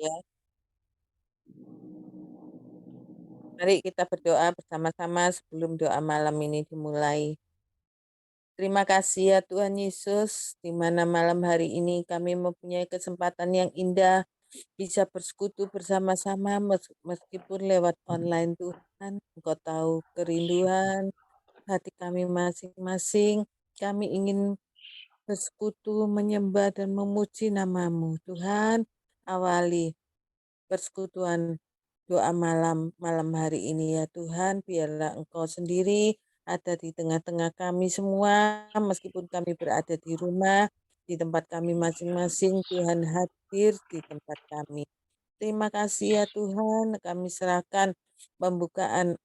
Ya, mari kita berdoa bersama-sama sebelum doa malam ini dimulai. Terima kasih ya Tuhan Yesus, di mana malam hari ini kami mempunyai kesempatan yang indah bisa bersekutu bersama-sama meskipun lewat online Tuhan. Engkau tahu kerinduan hati kami masing-masing. Kami ingin bersekutu, menyembah dan memuji namamu. Tuhan, awali persekutuan doa malam hari ini ya Tuhan, biarlah Engkau sendiri ada di tengah-tengah kami semua, meskipun kami berada di rumah, di tempat kami masing-masing, Tuhan hadir di tempat kami. Terima kasih ya Tuhan, kami serahkan pembukaan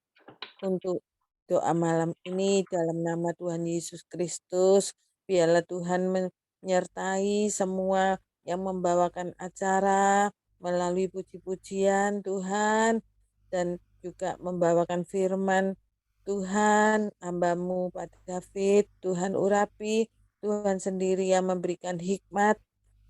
untuk doa malam ini dalam nama Tuhan Yesus Kristus. Biarlah Tuhan menyertai semua yang membawakan acara melalui puji-pujian Tuhan dan juga membawakan firman Tuhan, hamba-Mu Pak David, Tuhan urapi, Tuhan sendiri yang memberikan hikmat,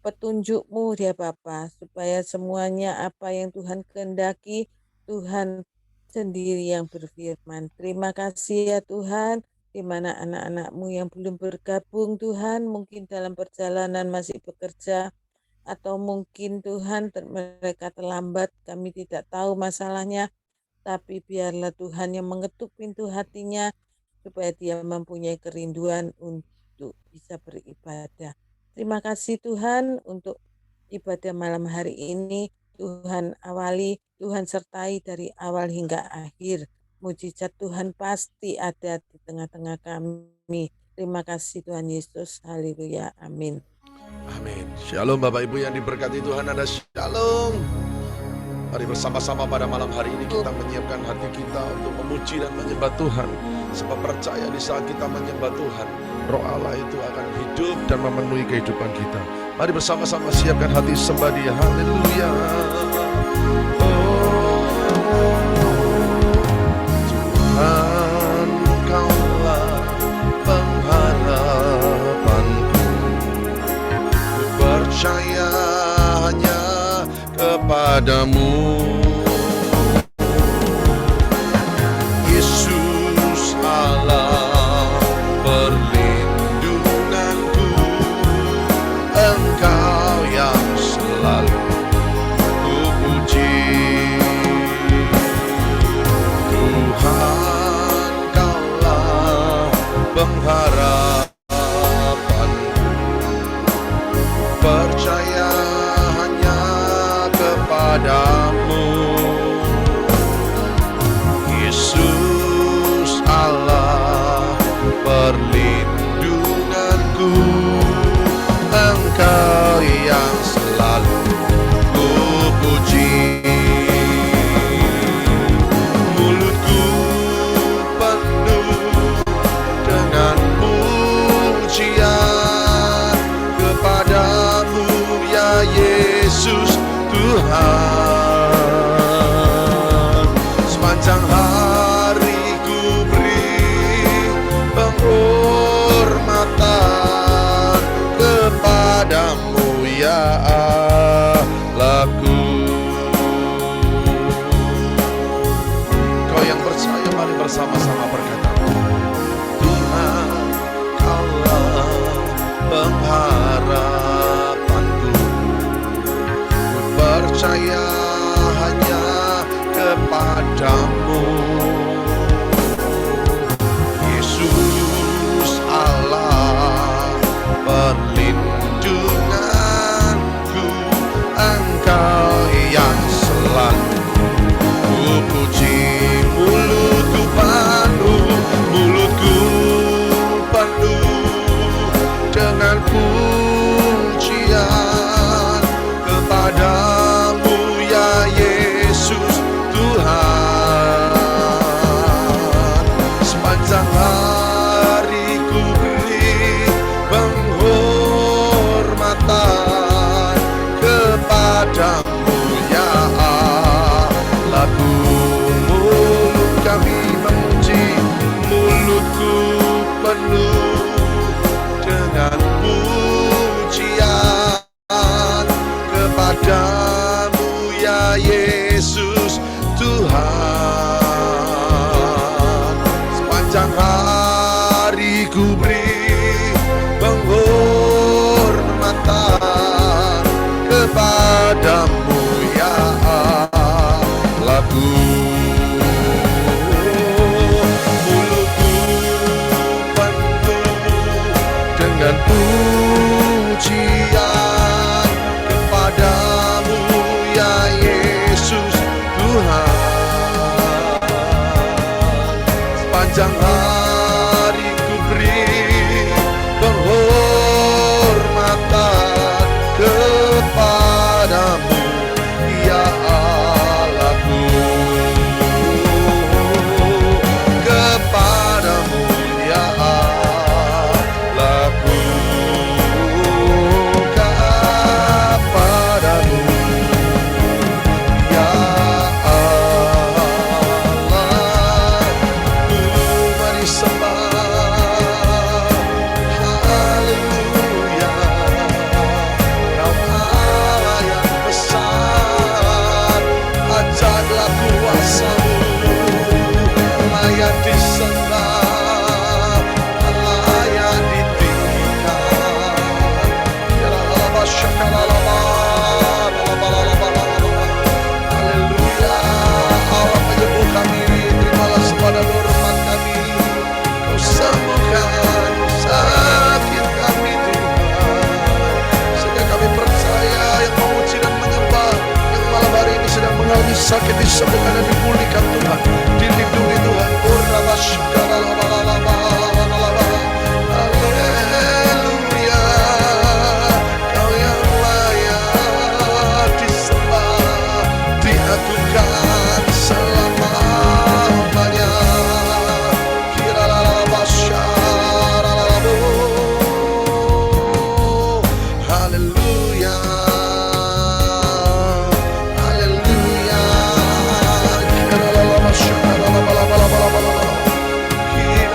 petunjuk-Mu ya Bapa, supaya semuanya apa yang Tuhan kehendaki, Tuhan sendiri yang berfirman. Terima kasih ya Tuhan, di mana anak-anak-Mu yang belum bergabung Tuhan, mungkin dalam perjalanan masih bekerja, atau mungkin Tuhan mereka terlambat, kami tidak tahu masalahnya, tapi biarlah Tuhan yang mengetuk pintu hatinya, supaya dia mempunyai kerinduan untuk bisa beribadah. Terima kasih Tuhan untuk ibadah malam hari ini. Tuhan awali, Tuhan sertai dari awal hingga akhir. Mujizat Tuhan pasti ada di tengah-tengah kami. Terima kasih Tuhan Yesus. Haleluya. Amin. Amin. Shalom Bapak Ibu yang diberkati Tuhan, ada shalom. Mari bersama-sama pada malam hari ini kita menyiapkan hati kita untuk memuji dan menyembah Tuhan. Sebab percaya di saat kita menyembah Tuhan, Roh Allah itu akan hidup dan memenuhi kehidupan kita. Mari bersama-sama siapkan hati sembah Dia. Haleluya. Tuhan, Kaulah pengharapanku. Ku percaya hanya kepadamu. Yesus Allah perlindunganku, Engkau yang selalu ku puji. Tuhan, Kaulah pengharapanku, percaya hanya kepadamu. Yesus Allah perlindunganku, Engkau yang selalu ku puji. Mulutku penuh dengan pujian kepadamu ya Yesus Tuhan. Sepanjang hari ku beri penghormatan kepadamu ya Allahku. Kau yang percaya, mari bersama-sama berkata, Tuhan, Kaulah pengharapanku. Ku percaya hanya kepadamu. Yesus Allah perlindunganku, Engkau yang selalu ku puji. Mulutku penuh dengan pujian kepadamu ya Yesus Tuhan. Sepanjang hari ku beri penghormatan kepadamu Yesus Tuhan. Sepanjang hari ku beri penghormatan kepadamu ya Allahku. Mulutku penuh dengan pujian kepadamu ya Yesus Tuhan. Sepanjang hari ku beri penghormatan kepadamu ya Allahku. Kepadamu ya Allahku. Kepadamu ya Allah. Mari sembah. Haleluya. Kau Allah yang besar. Ajarlah kuasa-Mu. Layak disembah, layak ditinggikan. Ya Allah, haleluya. Allah penyembuh kami, terimalah sepada hormat kami. Kau sembuhkan sakit kami Tuhan. Sehingga kami percaya yang memuji dan menyembah, yang malam hari ini sedang mengalami sakit, disembuhkan dan dipulihkan Tuhan, dilindungi Tuhan. Haleluya. Kau yang layak disembah, diagungkan selamanya. Haleluya. Haleluya.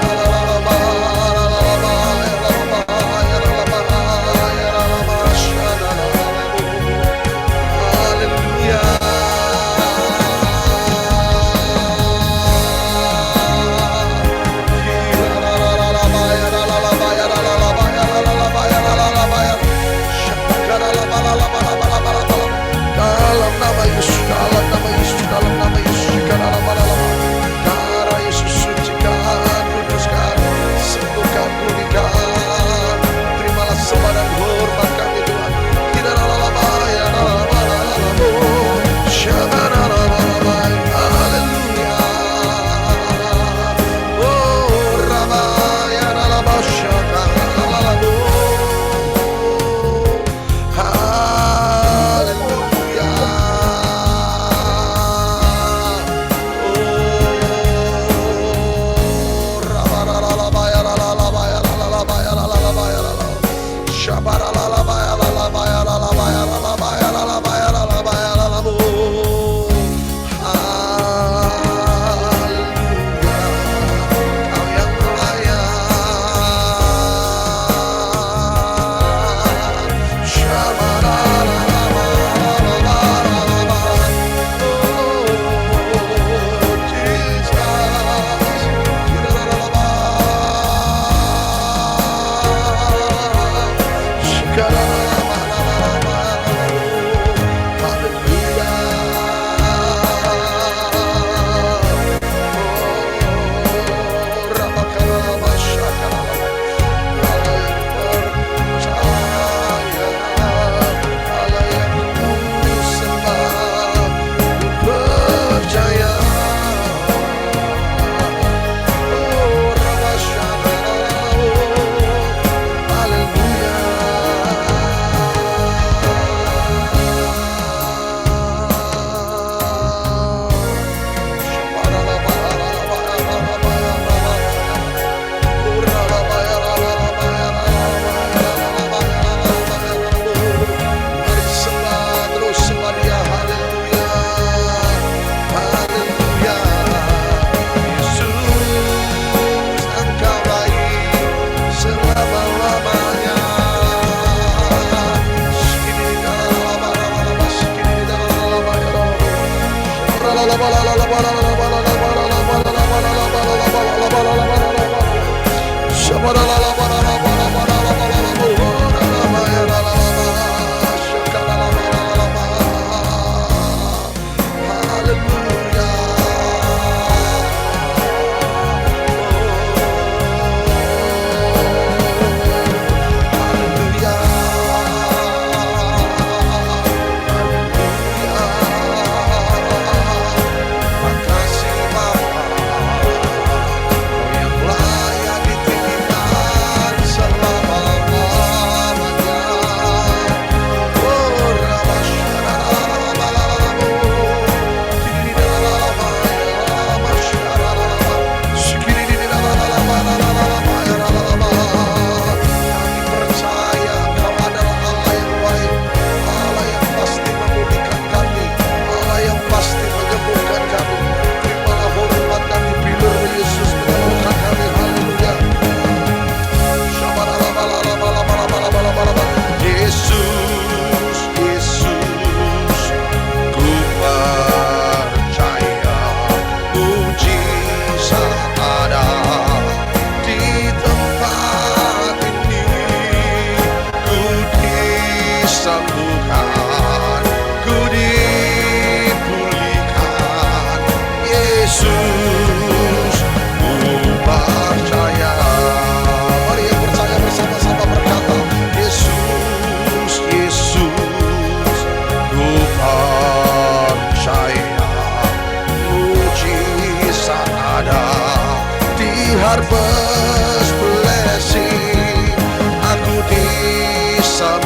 Harvest blessing, aku disembuhkan,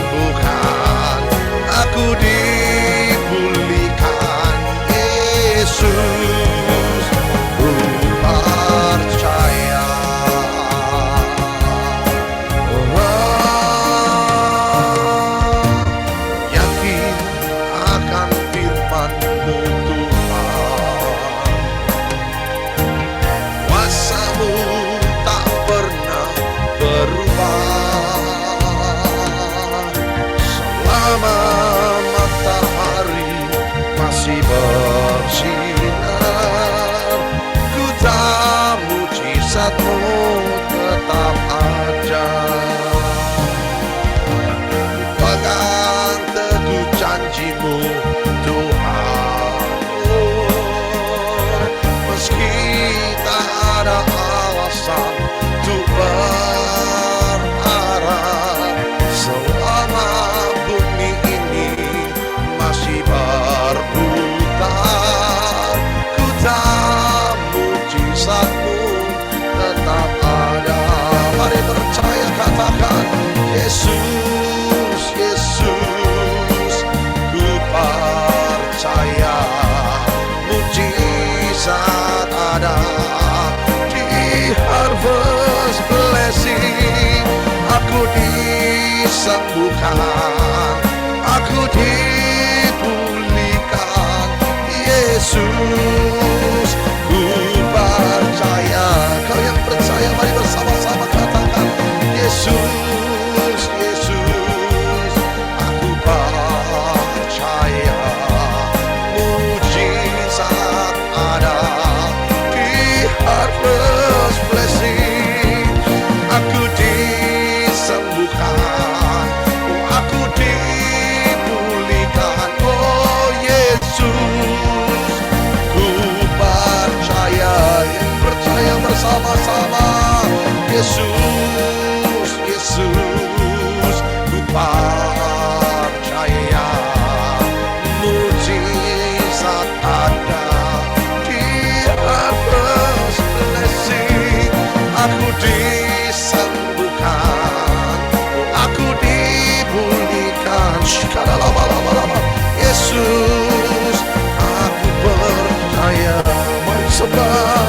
aku dipulihkan, Yesus, ku percaya. Yakin akan firman-Mu Tuhan, kuasa-Mu tak pernah berubah. Selama matahari masih bersinar, ku tahu mujizat-Mu tetap ada. Pegang teguh janji-Mu Tuhan, meski tak ada alasan untuk berharap. Selama bumi ini masih berputar, ku tahu mujizat-Mu tetap ada. Mari percaya, katakan, Yesus, Yesus, ku percaya mujizat ada di harvest blessing. Aku disembuhkan, aku dipulihkan, Yesus, ku percaya. Kau yang percaya, mari bersama-sama katakan, Yesus, Yesus, aku percaya mujizat ada di harvest blessing. Aku disembuhkan, aku dipulihkan, oh Yesus, ku percaya. Yang percaya bersama-sama, Yesus, Yesus, ku percaya mujizat ada di harvest blessing. Aku disembuhkan, aku dipulihkan. Lama-lama, Yesus, aku percaya. Mari sebar.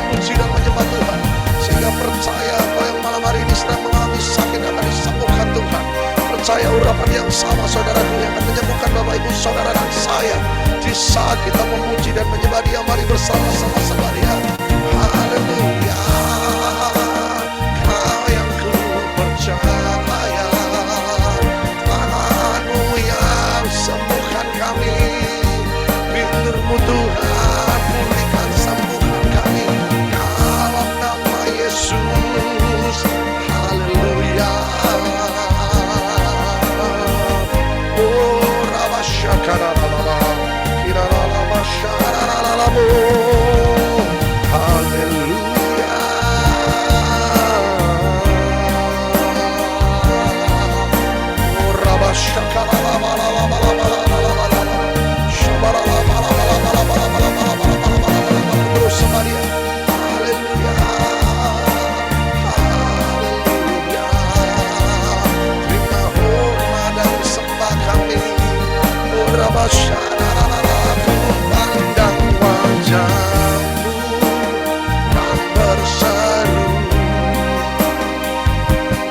memuji dan menyembah Tuhan. Sehingga percaya Kau yang malam hari ini sedang mengalami sakit akan disembuhkan Tuhan. Percaya urapan yang sama saudaraku yang akan menyembuhkan Bapak Ibu Saudara dan saya. Di saat kita memuji dan menyembah Dia, mari bersama-sama sembah Dia. Haleluya. Kau yang ku percaya, tangan-Mu yang sembuhkan kami. Fitur-Mu Tuhan, pulihkan sembuhkan kami. Dalam nama Yesus. Haleluya. Oh, Rabashakarababa, Kirarababa, Shararababo. Haleluya. Oh, Rabashakarababa, terus sama Dia. Haleluya. Haleluya. Terima hormat dan sembah kami. Oh, Rabashararara, ku pandang wajah-Mu dan berseru,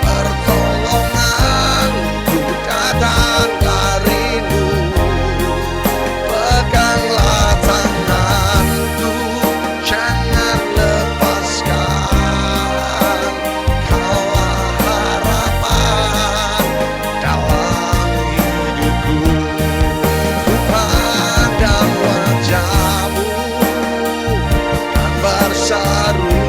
pertolonganku datang dari-Mu. Peganglah tanganku, jangan lepaskan. Kaulah harapan dalam hidupku. Ku pandang wajah-Mu dan berseru,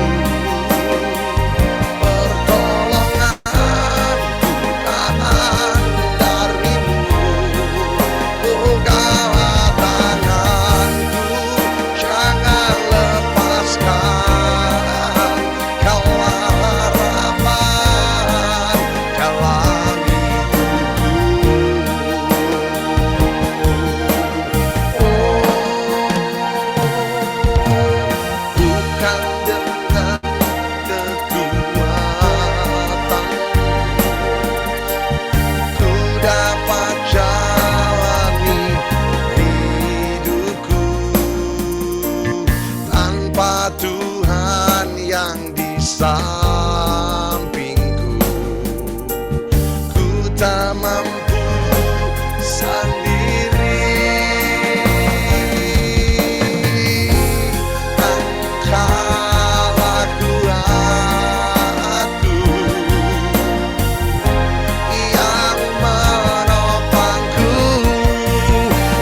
pertolonganku datang dari-Mu. Peganglah tanganku, jangan lepaskan. Kaulah harapan dalam hidupku. Bukan dengan kekuatan ku dapat jalani hidupku, tanpa Tuhan yang di sampingku, ku tak mampu sendiri. Engkaulah kuatku yang menopangku.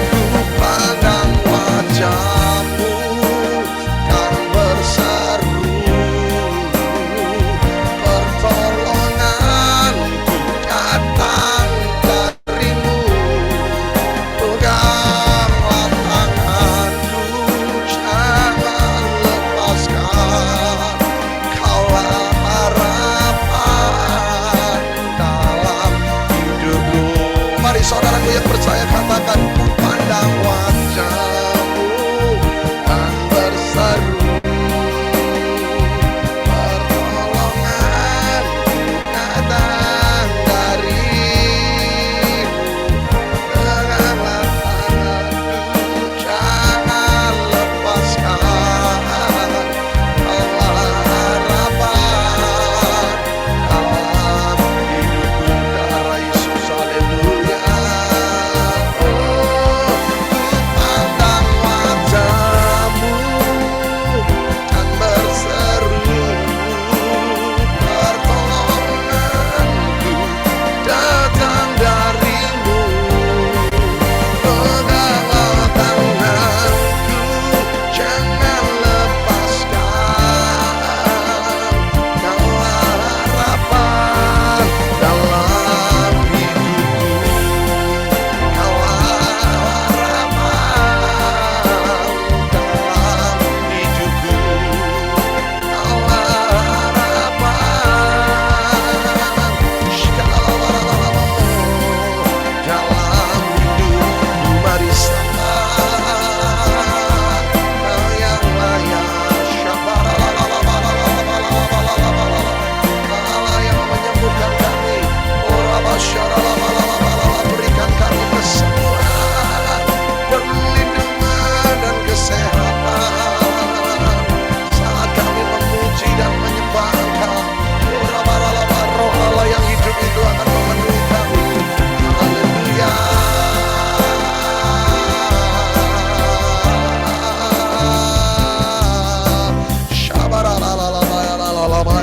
Ku pandang wajah-Mu dan berseru, pertolonganku datang Jamah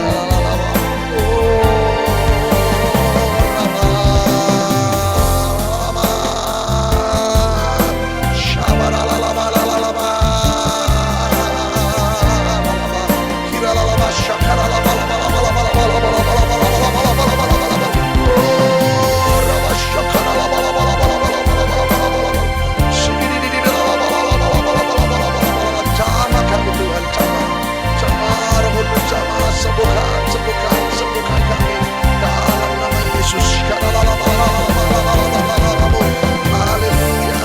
kami Tuhan, jamah Roh Kudus, jamah, sembuhkan kami dalam nama Yesus. Haleluya.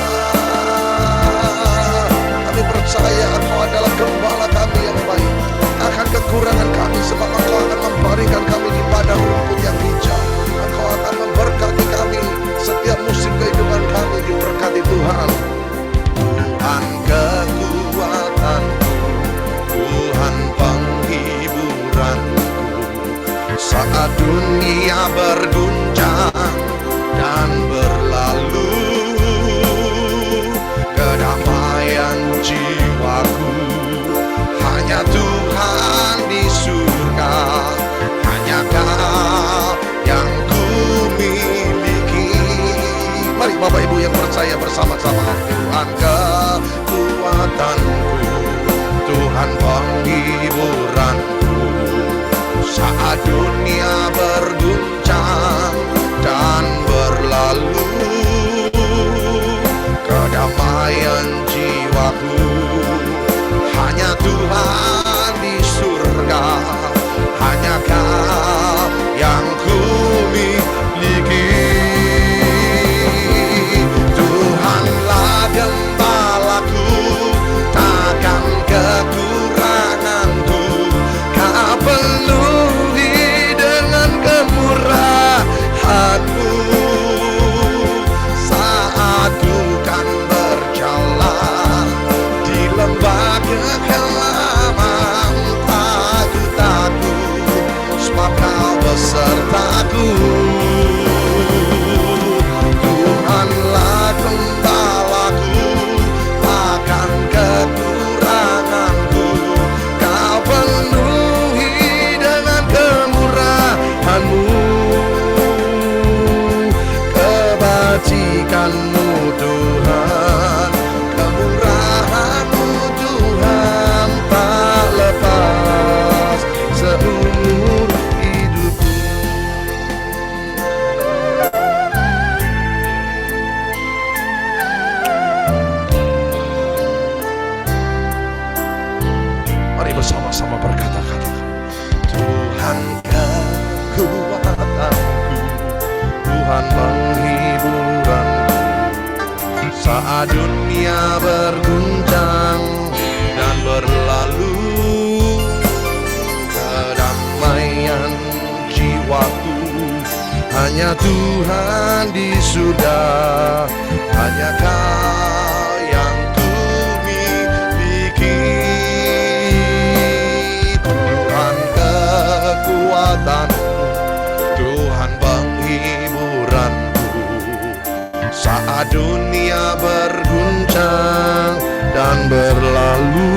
Kami percaya Engkau adalah gembala kami yang baik. Akan kekurangan kami sebab Engkau akan memberikan kami di padang rumput yang hijau. Engkau akan memberkati kami setiap musim kehidupan kami, diberkati Tuhan. Tuhan kekuatanku, Tuhan penghiburanku, saat dunia berguncang dan berlalu, kedamaian jiwaku hanya Tuhan di surga, hanya Kau yang ku miliki. Mari Bapak Ibu yang percaya bersama-sama. Tuhan kekuatanku, Tuhan penghiburanku, saat dunia berguncang dan berlalu, kedamaian jiwaku hanya Tuhan di surga, hanya Kau yang ku miliki. Tuhanlah gembalaku, takkan kekuranganku. Kau penuhi dengan kemurahan-Mu saat ku kan berjalan di lembah kekelaman. Takut, sebab Kau besertaku. Tuhanlah gembalaku, takkan kekuranganku. Kau penuhi dengan kemurahan-Mu, kebajikan-Mu Tuhan, kemurahan-Mu Tuhan tak lepas seumur hidupku. Mari bersama-sama berkata-kata. Tuhan kekuatanku, Tuhan penghiburanku, saat dunia berguncang dan berlalu, kedamaian jiwaku hanya Tuhan di surga, hanya Kau yang ku miliki. Tuhan kekuatanku, Tuhan penghiburanku, saat dunia berguncang dan berlalu,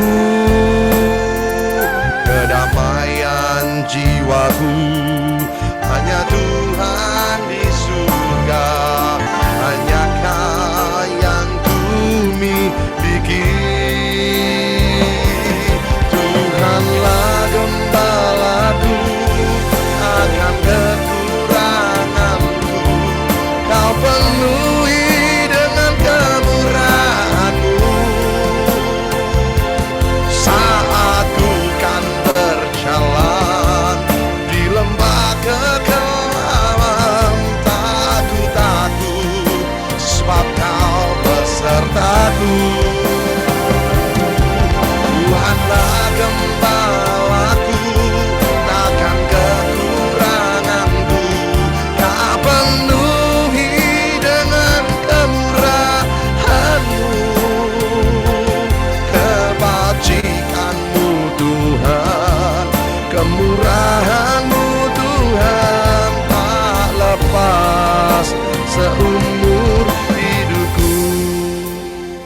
kedamaian jiwaku hanya Tuhan di surga, hanya Kau yang ku miliki. Tuhanlah gembalaku, akan kekuranganku. Kau penuhi dengan kemurahan-Mu saat ku kan berjalan di lembah kekelaman. Takut, sebab Kau besertaku. Tuhanlah gembalaku, takkan kekuranganku. Kau penuhi dengan kemurahan-Mu, kebajikan-Mu Tuhan, kemurahan-Mu Tuhan tak lepas seumur hidupku.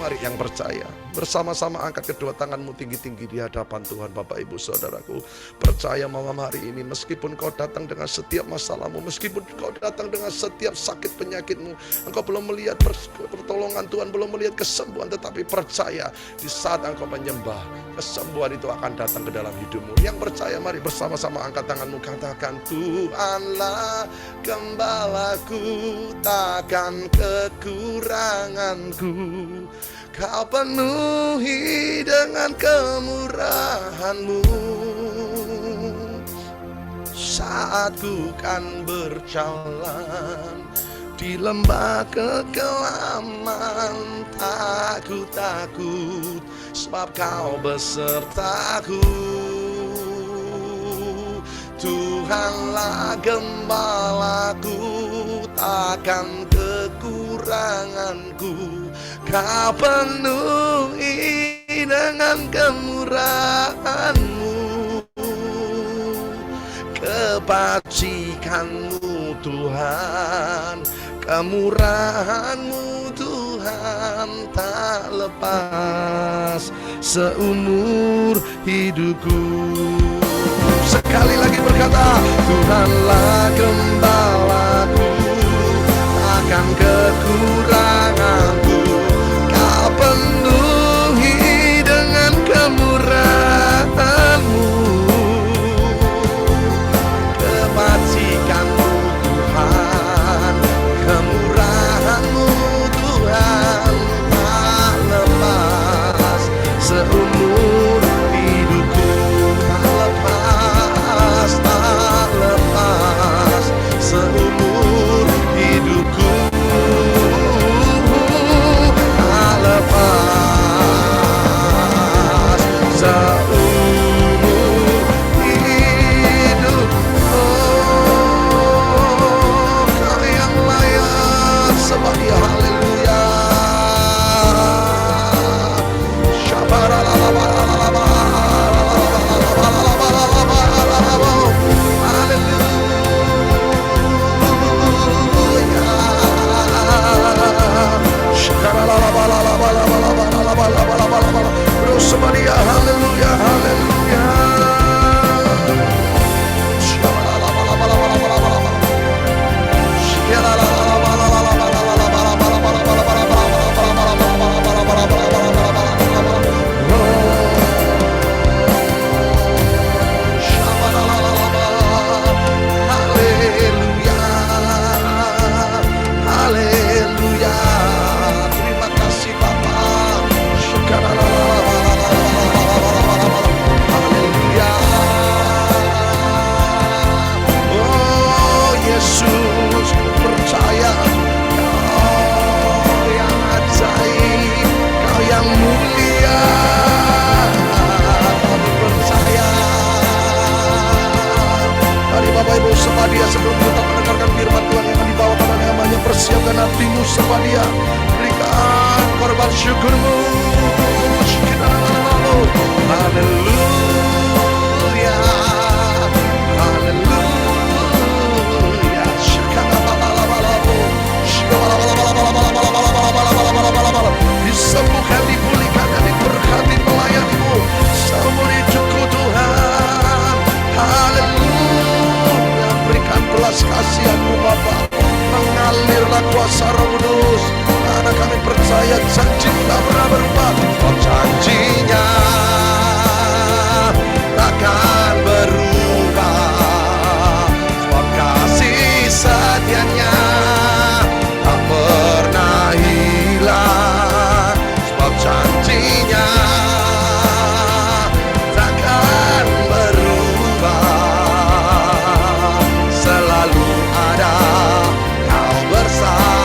Mari yang percaya, bersama-sama angkat kedua tanganmu tinggi-tinggi di hadapan Tuhan. Bapak Ibu Saudaraku, percaya malam hari ini meskipun kau datang dengan setiap masalahmu, meskipun kau datang dengan setiap sakit penyakitmu, engkau belum melihat pertolongan Tuhan, belum melihat kesembuhan, tetapi percaya di saat engkau menyembah, kesembuhan itu akan datang ke dalam hidupmu. Yang percaya, mari bersama-sama angkat tanganmu, katakan, Tuhanlah gembalaku, takkan kekuranganku. Kau penuhi dengan kemurahan-Mu. Saat ku kan berjalan di lembah kekelaman, takut, sebab Kau besertaku. Tuhanlah gembalaku, takkan kekuranganku. Kau penuhi dengan kemurahan-Mu. Kebajikan-Mu Tuhan, kemurahan-Mu Tuhan, tak lepas seumur hidupku. Sekali lagi berkata, Tuhanlah gembalaku, takkan kekuranganku. Kau penuhi dengan kemurahan-Mu. Kebajikan-Mu Tuhan, kemurahan-Mu Tuhan, tak lepas seumur hidupku. Tak lepas seumur hidupku. Tak lepas seumur hidup. Oh, Kau yang layak sembah Dia, haleluya. Haleluya, haleluya, haleluya. Haleluya. Terima kasih Bapa. Haleluya. Oh Yesus, percaya Kau yang ajaib, Kau yang mulia. Kami percaya. Mari Bapak Ibu sembah Dia sebelum kita mendengarkan firman Tuhan yang dibawakan oleh hamba-Nya. Persiapkan hatimu, sembah Dia. Berikan korban syukurmu. Haleluya, haleluya. Disembuhkan, dipulihkan, dan diberkati melayani-Mu seumur hidupku Tuhan. Haleluya. Berikan belas kasihan-Mu Bapa, mengalirlah kuasa Roh Kudus, karena kami percaya janji tak pernah berubah. Oh, janjinya takkan berubah, sebab kasih setianya tak pernah hilang. Sebab janjinya takkan berubah, selalu ada Kau bersamaku.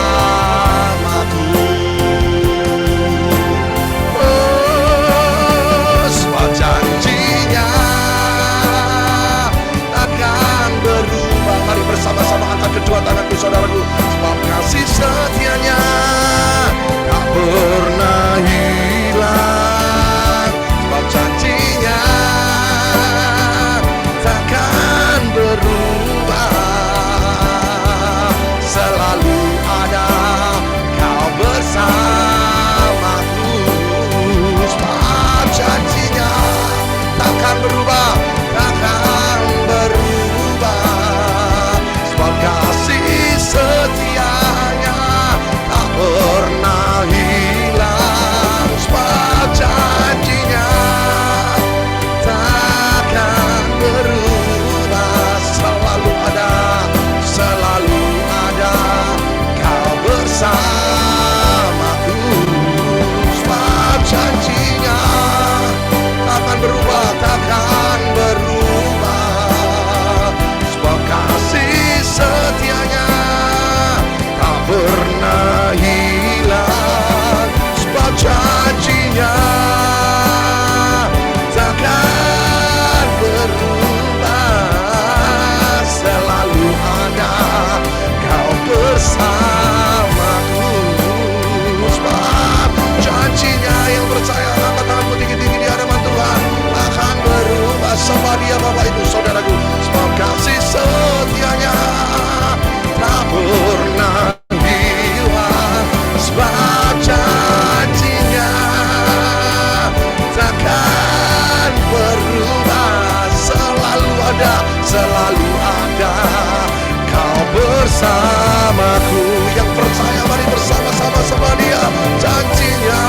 bersamaku. Yang percaya mari bersama-sama sama Dia. Janjinya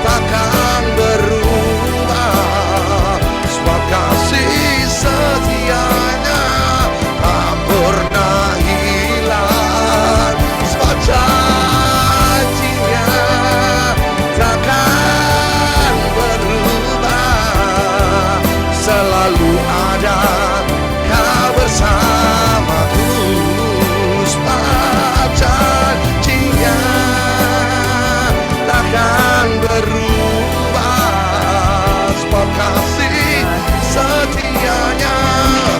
takkan berubah, sebab kasih setianya tak pernah hilang, sebab janjinya takkan berubah, selalu ada Kau bersamaku, sebab janjinya takkan berubah, sebab kasih setianya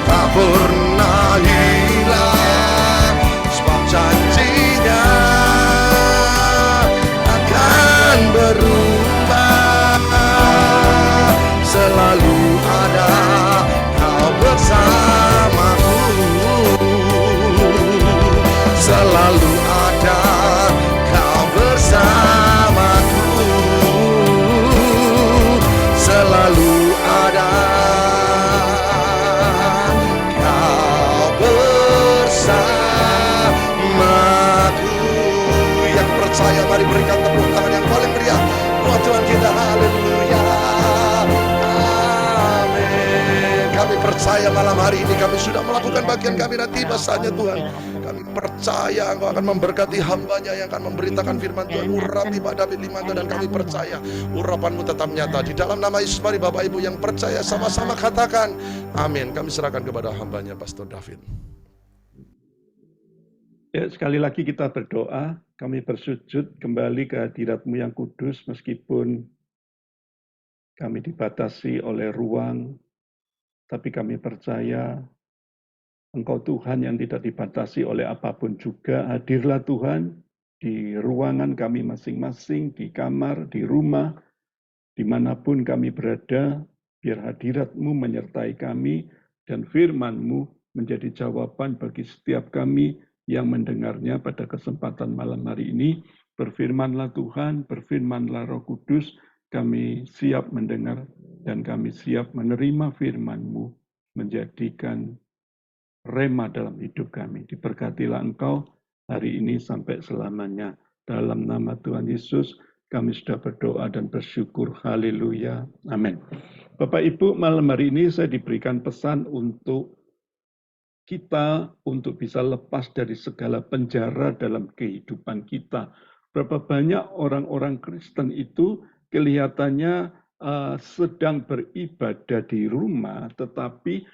tak pernah hilang, sebab janjinya akan berubah, selalu ada Kau bersamaku, selalu ada Kau bersamaku, selalu ada Kau bersamaku. Yang percaya mari berikan tepuk tangan yang paling meriah buat Tuhan kita. Haleluya, amin. Kami percaya malam hari ini kami sudah melakukan bagian kami, dan tiba saatnya Tuhan. Kami percaya Engkau akan memberkati hamba-Nya yang akan memberitakan firman Tuhan. Urapi Pak David Limanto, dan kami percaya urapan-Mu tetap nyata. Di dalam nama Yesus, mari Bapak Ibu yang percaya sama-sama katakan amin. Kami serahkan kepada hamba-Nya Pastor David. Ya, sekali lagi kita berdoa, kami bersujud kembali ke hadirat-Mu yang kudus, meskipun kami dibatasi oleh ruang, tapi kami percaya Engkau Tuhan yang tidak dibatasi oleh apapun juga. Hadirlah Tuhan di ruangan kami masing-masing, di kamar, di rumah, dimanapun kami berada, biar hadirat-Mu menyertai kami, dan firman-Mu menjadi jawaban bagi setiap kami yang mendengarnya pada kesempatan malam hari ini. Berfirmanlah Tuhan, berfirmanlah Roh Kudus, kami siap mendengar dan kami siap menerima firman-Mu, menjadikan rema dalam hidup kami. Diberkatilah Engkau hari ini sampai selamanya. Dalam nama Tuhan Yesus, kami sudah berdoa dan bersyukur. Haleluya. Amin. Bapak Ibu, malam hari ini saya diberikan pesan untuk kita untuk bisa lepas dari segala penjara dalam kehidupan kita. Berapa banyak orang-orang Kristen itu kelihatannya sedang beribadah di rumah, tetapi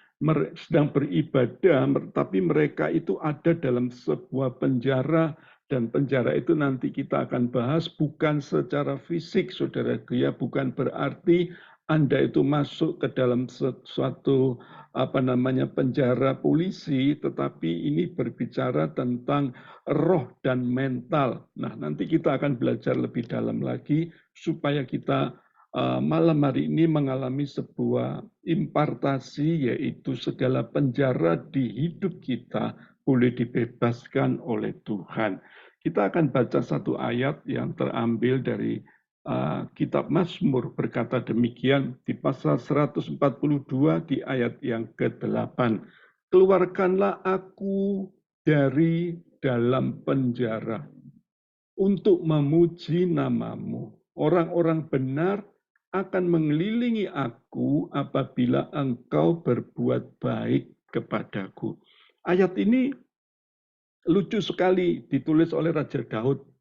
sedang beribadah, tapi mereka itu ada dalam sebuah penjara, dan penjara itu nanti kita akan bahas bukan secara fisik, saudara, ya, bukan berarti Anda itu masuk ke dalam suatu penjara polisi, tetapi ini berbicara tentang roh dan mental. Nah, nanti kita akan belajar lebih dalam lagi supaya kita malam hari ini mengalami sebuah impartasi, yaitu segala penjara di hidup kita boleh dibebaskan oleh Tuhan. Kita akan baca satu ayat yang terambil dari Kitab Mazmur, berkata demikian di pasal 142 di ayat yang ke-8. Keluarkanlah aku dari dalam penjara untuk memuji nama-Mu. Orang-orang benar akan mengelilingi aku apabila Engkau berbuat baik kepadaku. Ayat ini lucu sekali, ditulis oleh Raja Daud.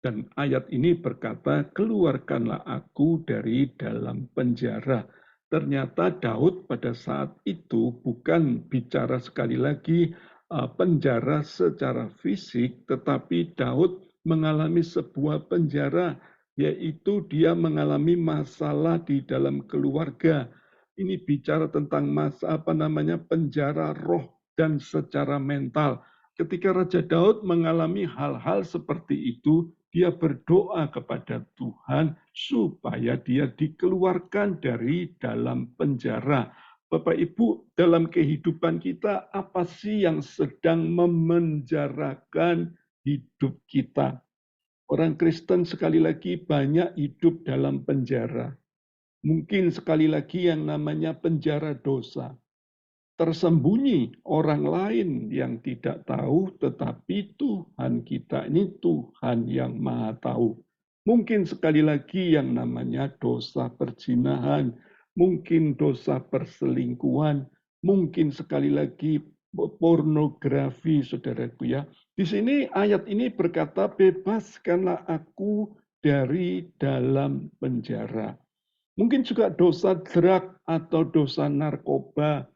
Dan ayat ini berkata, keluarkanlah aku dari dalam penjara. Ternyata Daud pada saat itu bukan bicara sekali lagi penjara secara fisik, tetapi Daud mengalami sebuah penjara, yaitu dia mengalami masalah di dalam keluarga. Ini bicara tentang penjara roh dan secara mental. Ketika Raja Daud mengalami hal-hal seperti itu, dia berdoa kepada Tuhan supaya dia dikeluarkan dari dalam penjara. Bapak Ibu, dalam kehidupan kita, apa sih yang sedang memenjarakan hidup kita? Orang Kristen sekali lagi banyak hidup dalam penjara. Mungkin sekali lagi yang namanya penjara dosa. tersembunyi orang lain yang tidak tahu, tetapi Tuhan kita ini Tuhan yang Maha Tahu. Mungkin sekali lagi yang namanya dosa perzinahan, mungkin dosa perselingkuhan, mungkin sekali lagi pornografi, saudaraku ya. Di sini ayat ini berkata, bebaskanlah aku dari dalam penjara. Mungkin juga dosa drug atau dosa narkoba,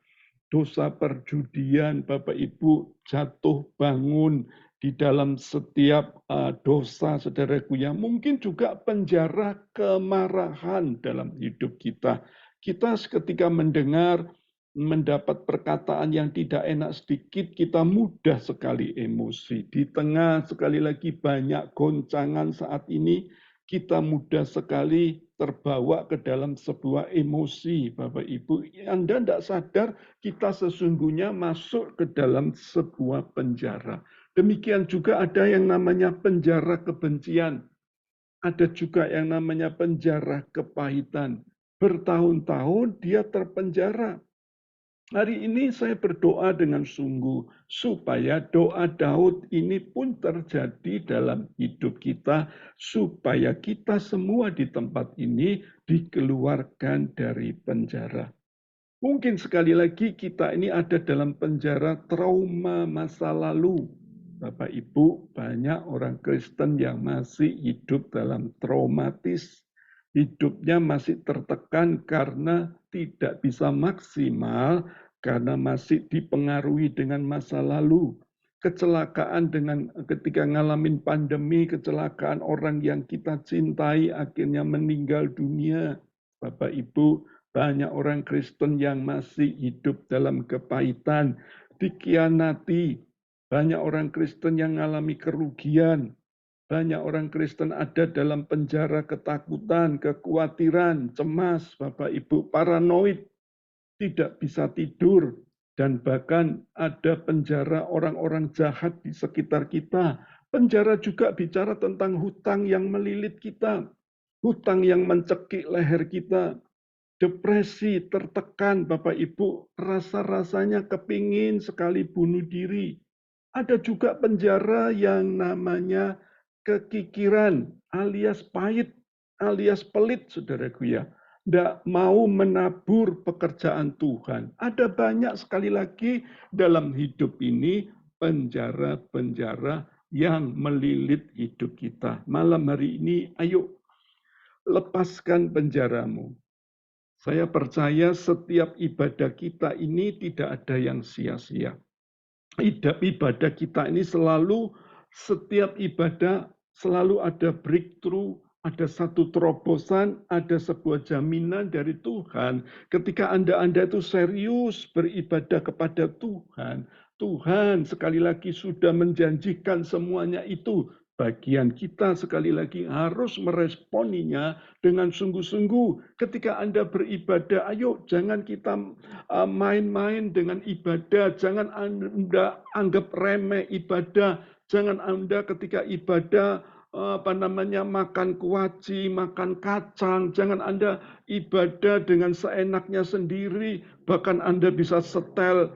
dosa perjudian, Bapak Ibu, jatuh bangun di dalam setiap dosa, saudaraku ya. Mungkin juga penjara kemarahan dalam hidup kita. Kita ketika mendapat perkataan yang tidak enak sedikit, kita mudah sekali emosi. Di tengah sekali lagi banyak goncangan saat ini, kita mudah sekali terbawa ke dalam sebuah emosi, Bapak Ibu. Anda tidak sadar kita sesungguhnya masuk ke dalam sebuah penjara. Demikian juga ada yang namanya penjara kebencian. Ada juga yang namanya penjara kepahitan. Bertahun-tahun dia terpenjara. Hari ini saya berdoa dengan sungguh supaya doa Daud ini pun terjadi dalam hidup kita, supaya kita semua di tempat ini dikeluarkan dari penjara. Mungkin sekali lagi kita ini ada dalam penjara trauma masa lalu. Bapak Ibu, banyak orang Kristen yang masih hidup dalam traumatis. Hidupnya masih tertekan karena tidak bisa maksimal, karena masih dipengaruhi dengan masa lalu. Kecelakaan ketika ngalamin pandemi, kecelakaan orang yang kita cintai akhirnya meninggal dunia. Bapak Ibu, banyak orang Kristen yang masih hidup dalam kepahitan, dikhianati. Banyak orang Kristen yang mengalami kerugian. Banyak orang Kristen ada dalam penjara ketakutan, kekhawatiran, cemas, Bapak Ibu, paranoid, tidak bisa tidur, dan bahkan ada penjara orang-orang jahat di sekitar kita. Penjara juga bicara tentang hutang yang melilit kita, hutang yang mencekik leher kita, depresi, tertekan, Bapak Ibu, rasa-rasanya kepingin sekali bunuh diri. Ada juga penjara yang namanya kekikiran, alias pahit, alias pelit, saudaraku ya. Tidak mau menabur pekerjaan Tuhan. Ada banyak sekali lagi dalam hidup ini penjara-penjara yang melilit hidup kita. Malam hari ini, ayo lepaskan penjaramu. Saya percaya setiap ibadah kita ini tidak ada yang sia-sia. Ibadah kita ini setiap ibadah selalu ada breakthrough, ada satu terobosan, ada sebuah jaminan dari Tuhan. Ketika Anda itu serius beribadah kepada Tuhan, Tuhan sekali lagi sudah menjanjikan semuanya itu. Bagian kita sekali lagi harus meresponinya dengan sungguh-sungguh. Ketika Anda beribadah, ayo jangan kita main-main dengan ibadah. Jangan Anda anggap remeh ibadah. Jangan Anda ketika ibadah makan kuaci, makan kacang. Jangan Anda ibadah dengan seenaknya sendiri. Bahkan Anda bisa setel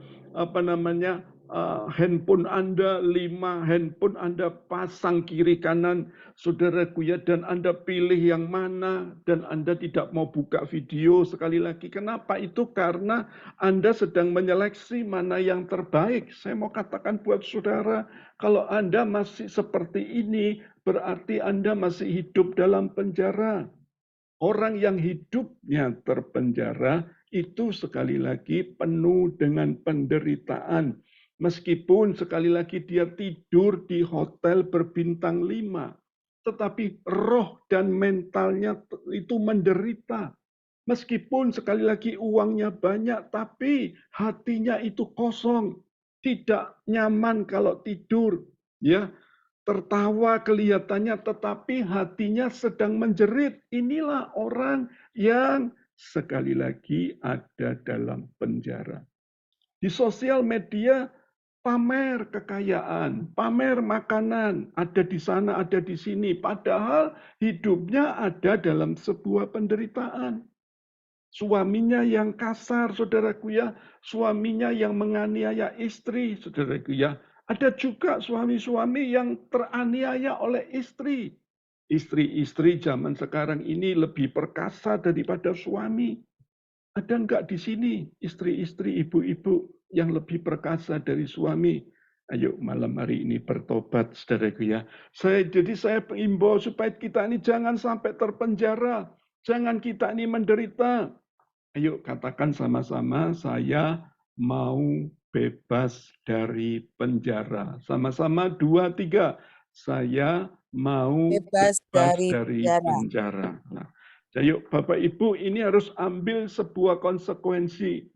handphone Anda, 5 handphone Anda pasang kiri kanan, saudaraku ya, dan Anda pilih yang mana, dan Anda tidak mau buka video sekali lagi. Kenapa? Itu karena Anda sedang menyeleksi mana yang terbaik. Saya mau katakan buat saudara, kalau Anda masih seperti ini, berarti Anda masih hidup dalam penjara. Orang yang hidupnya terpenjara, itu sekali lagi penuh dengan penderitaan. Meskipun sekali lagi dia tidur di hotel berbintang 5, tetapi roh dan mentalnya itu menderita. Meskipun sekali lagi uangnya banyak, tapi hatinya itu kosong, tidak nyaman kalau tidur, ya. Tertawa kelihatannya, tetapi hatinya sedang menjerit. Inilah orang yang sekali lagi ada dalam penjara. Di sosial media pamer kekayaan, pamer makanan, ada di sana, ada di sini. Padahal hidupnya ada dalam sebuah penderitaan. Suaminya yang kasar, saudaraku ya. Suaminya yang menganiaya istri, saudaraku ya. Ada juga suami-suami yang teraniaya oleh istri. Istri-istri zaman sekarang ini lebih perkasa daripada suami. Ada enggak di sini istri-istri, ibu-ibu yang lebih perkasa dari suami? Ayo malam hari ini bertobat, saudaraku ya. Jadi saya mengimbau supaya kita ini jangan sampai terpenjara. Jangan kita ini menderita. Ayo katakan sama-sama, saya mau bebas dari penjara. Sama-sama 2, 3. Saya mau Bebas bebas dari dari penjara. penjara. Nah, ayo Bapak Ibu, ini harus ambil sebuah konsekuensi.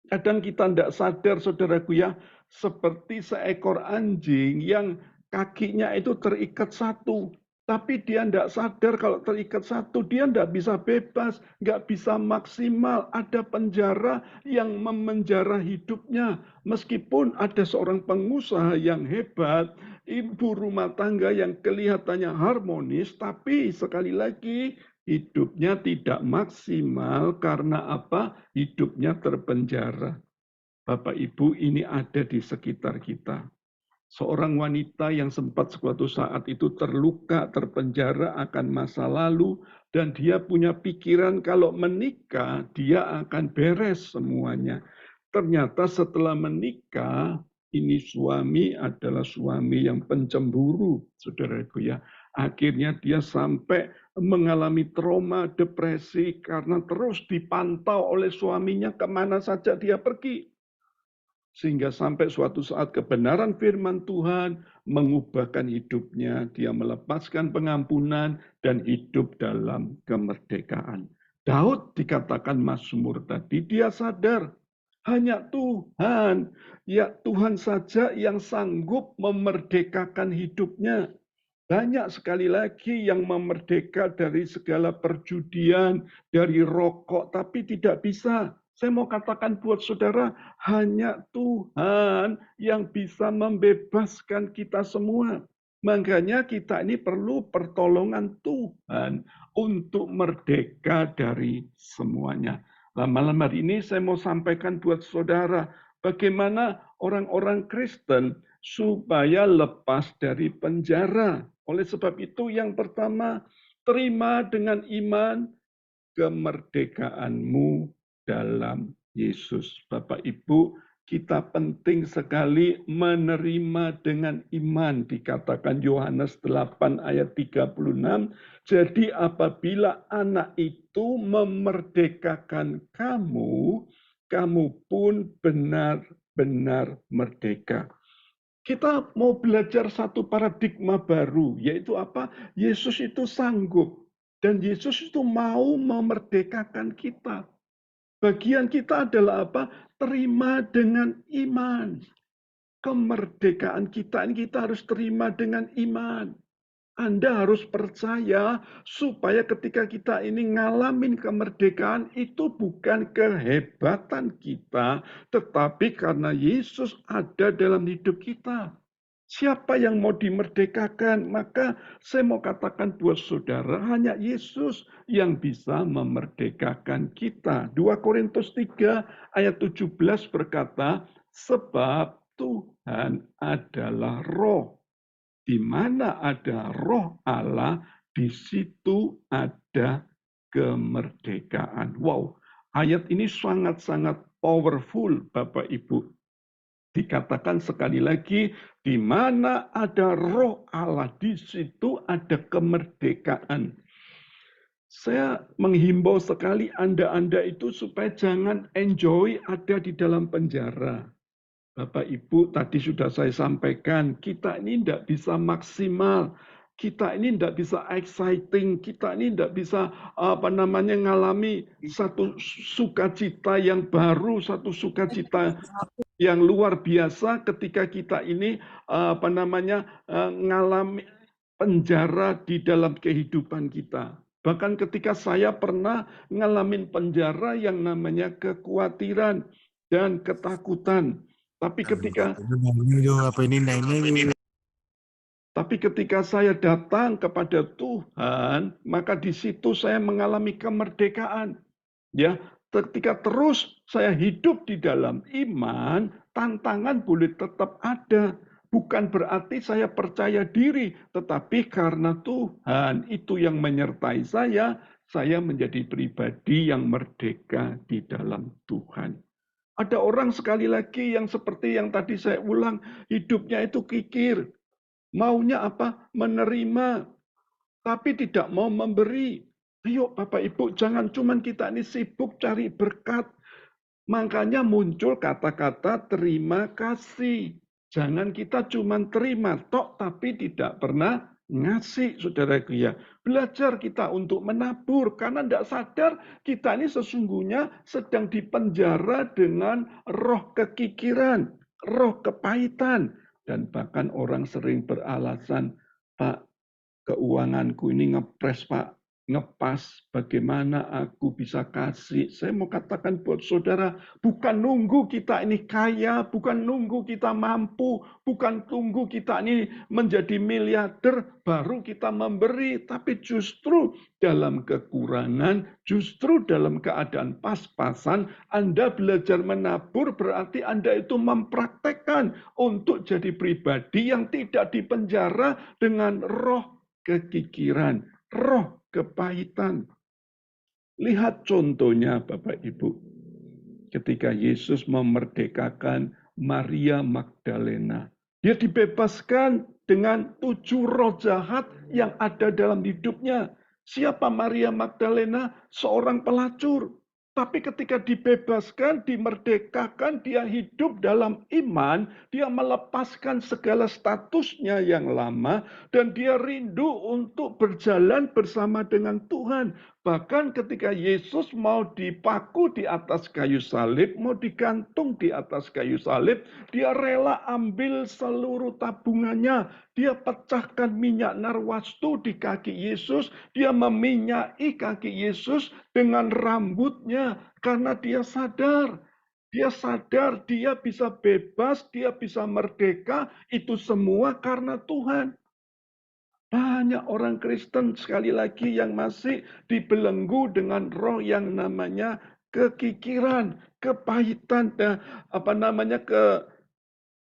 Kadang kita tidak sadar, saudaraku ya, seperti seekor anjing yang kakinya itu terikat satu. Tapi dia tidak sadar kalau terikat satu, dia tidak bisa bebas, nggak bisa maksimal. Ada penjara yang memenjara hidupnya. Meskipun ada seorang pengusaha yang hebat, ibu rumah tangga yang kelihatannya harmonis, tapi sekali lagi hidupnya tidak maksimal karena apa? Hidupnya terpenjara. Bapak Ibu, ini ada di sekitar kita. Seorang wanita yang sempat suatu saat itu terluka, terpenjara akan masa lalu, dan dia punya pikiran kalau menikah, dia akan beres semuanya. Ternyata setelah menikah, ini suami adalah suami yang pencemburu, saudaraku ya. Akhirnya dia sampai mengalami trauma, depresi, karena terus dipantau oleh suaminya kemana saja dia pergi. Sehingga sampai suatu saat kebenaran firman Tuhan mengubahkan hidupnya. Dia melepaskan pengampunan dan hidup dalam kemerdekaan. Daud dikatakan Mazmur tadi, dia sadar hanya Tuhan, ya Tuhan saja yang sanggup memerdekakan hidupnya. Banyak sekali lagi yang memerdeka dari segala perjudian, dari rokok, tapi tidak bisa. Saya mau katakan buat saudara, hanya Tuhan yang bisa membebaskan kita semua. Makanya kita ini perlu pertolongan Tuhan untuk merdeka dari semuanya. Nah, malam hari ini saya mau sampaikan buat saudara, bagaimana orang-orang Kristen supaya lepas dari penjara. Oleh sebab itu yang pertama, terima dengan iman kemerdekaanmu dalam Yesus. Bapak Ibu, kita penting sekali menerima dengan iman. Dikatakan Yohanes 8 ayat 36. Jadi apabila anak itu memerdekakan kamu, kamu pun benar-benar merdeka. Kita mau belajar satu paradigma baru, yaitu apa? Yesus itu sanggup. Dan Yesus itu mau memerdekakan kita. Bagian kita adalah apa? Terima dengan iman. Kemerdekaan kita ini kita harus terima dengan iman. Anda harus percaya supaya ketika kita ini ngalamin kemerdekaan itu bukan kehebatan kita, tetapi karena Yesus ada dalam hidup kita. Siapa yang mau dimerdekakan? Maka saya mau katakan buat saudara, hanya Yesus yang bisa memerdekakan kita. 2 Korintus 3 ayat 17 berkata, sebab Tuhan adalah roh. Di mana ada roh Allah, di situ ada kemerdekaan. Wow, ayat ini sangat-sangat powerful Bapak Ibu. Dikatakan sekali lagi, di mana ada roh Allah, di situ ada kemerdekaan. Saya menghimbau sekali Anda itu supaya jangan enjoy ada di dalam penjara. Bapak Ibu, tadi sudah saya sampaikan, kita ini tidak bisa maksimal. Kita ini tidak bisa exciting, kita ini tidak bisa ngalami satu sukacita yang baru, satu sukacita yang luar biasa ketika kita ini ngalami penjara di dalam kehidupan kita. Bahkan ketika saya pernah ngalamin penjara yang namanya kekhawatiran dan ketakutan. Tapi ketika saya datang kepada Tuhan, maka di situ saya mengalami kemerdekaan. Ya, ketika terus saya hidup di dalam iman, tantangan boleh tetap ada. Bukan berarti saya percaya diri, tetapi karena Tuhan itu yang menyertai saya menjadi pribadi yang merdeka di dalam Tuhan. Ada orang sekali lagi yang seperti yang tadi saya ulang, hidupnya itu kikir. Maunya apa? Menerima, tapi tidak mau memberi. Ayo Bapak Ibu, jangan cuman kita ini sibuk cari berkat. Makanya muncul kata-kata terima kasih. Jangan kita cuma terima tok tapi tidak pernah ngasih, saudaraku ya. Belajar kita untuk menabur karena tidak sadar kita ini sesungguhnya sedang dipenjara dengan roh kekikiran, roh kepahitan. Dan bahkan orang sering beralasan, Pak, keuanganku ini ngepres Pak, ngepas, bagaimana aku bisa kasih. Saya mau katakan buat saudara, bukan nunggu kita ini kaya, bukan nunggu kita mampu, bukan tunggu kita ini menjadi miliarder, baru kita memberi. Tapi justru dalam kekurangan, justru dalam keadaan pas-pasan, Anda belajar menabur, berarti Anda itu mempraktekkan untuk jadi pribadi yang tidak dipenjara dengan roh kekikiran, roh kepahitan. Lihat contohnya Bapak Ibu. Ketika Yesus memerdekakan Maria Magdalena. Dia dibebaskan dengan 7 roh jahat yang ada dalam hidupnya. Siapa Maria Magdalena? Seorang pelacur. Tapi ketika dibebaskan, dimerdekakan, dia hidup dalam iman, dia melepaskan segala statusnya yang lama, dan dia rindu untuk berjalan bersama dengan Tuhan. Bahkan ketika Yesus mau dipaku di atas kayu salib, mau digantung di atas kayu salib, dia rela ambil seluruh tabungannya. Dia pecahkan minyak narwastu di kaki Yesus. Dia meminyaki kaki Yesus dengan rambutnya karena dia sadar. Dia sadar dia bisa bebas, dia bisa merdeka. Itu semua karena Tuhan. Banyak orang Kristen sekali lagi yang masih dibelenggu dengan roh yang namanya kekikiran, kepahitan,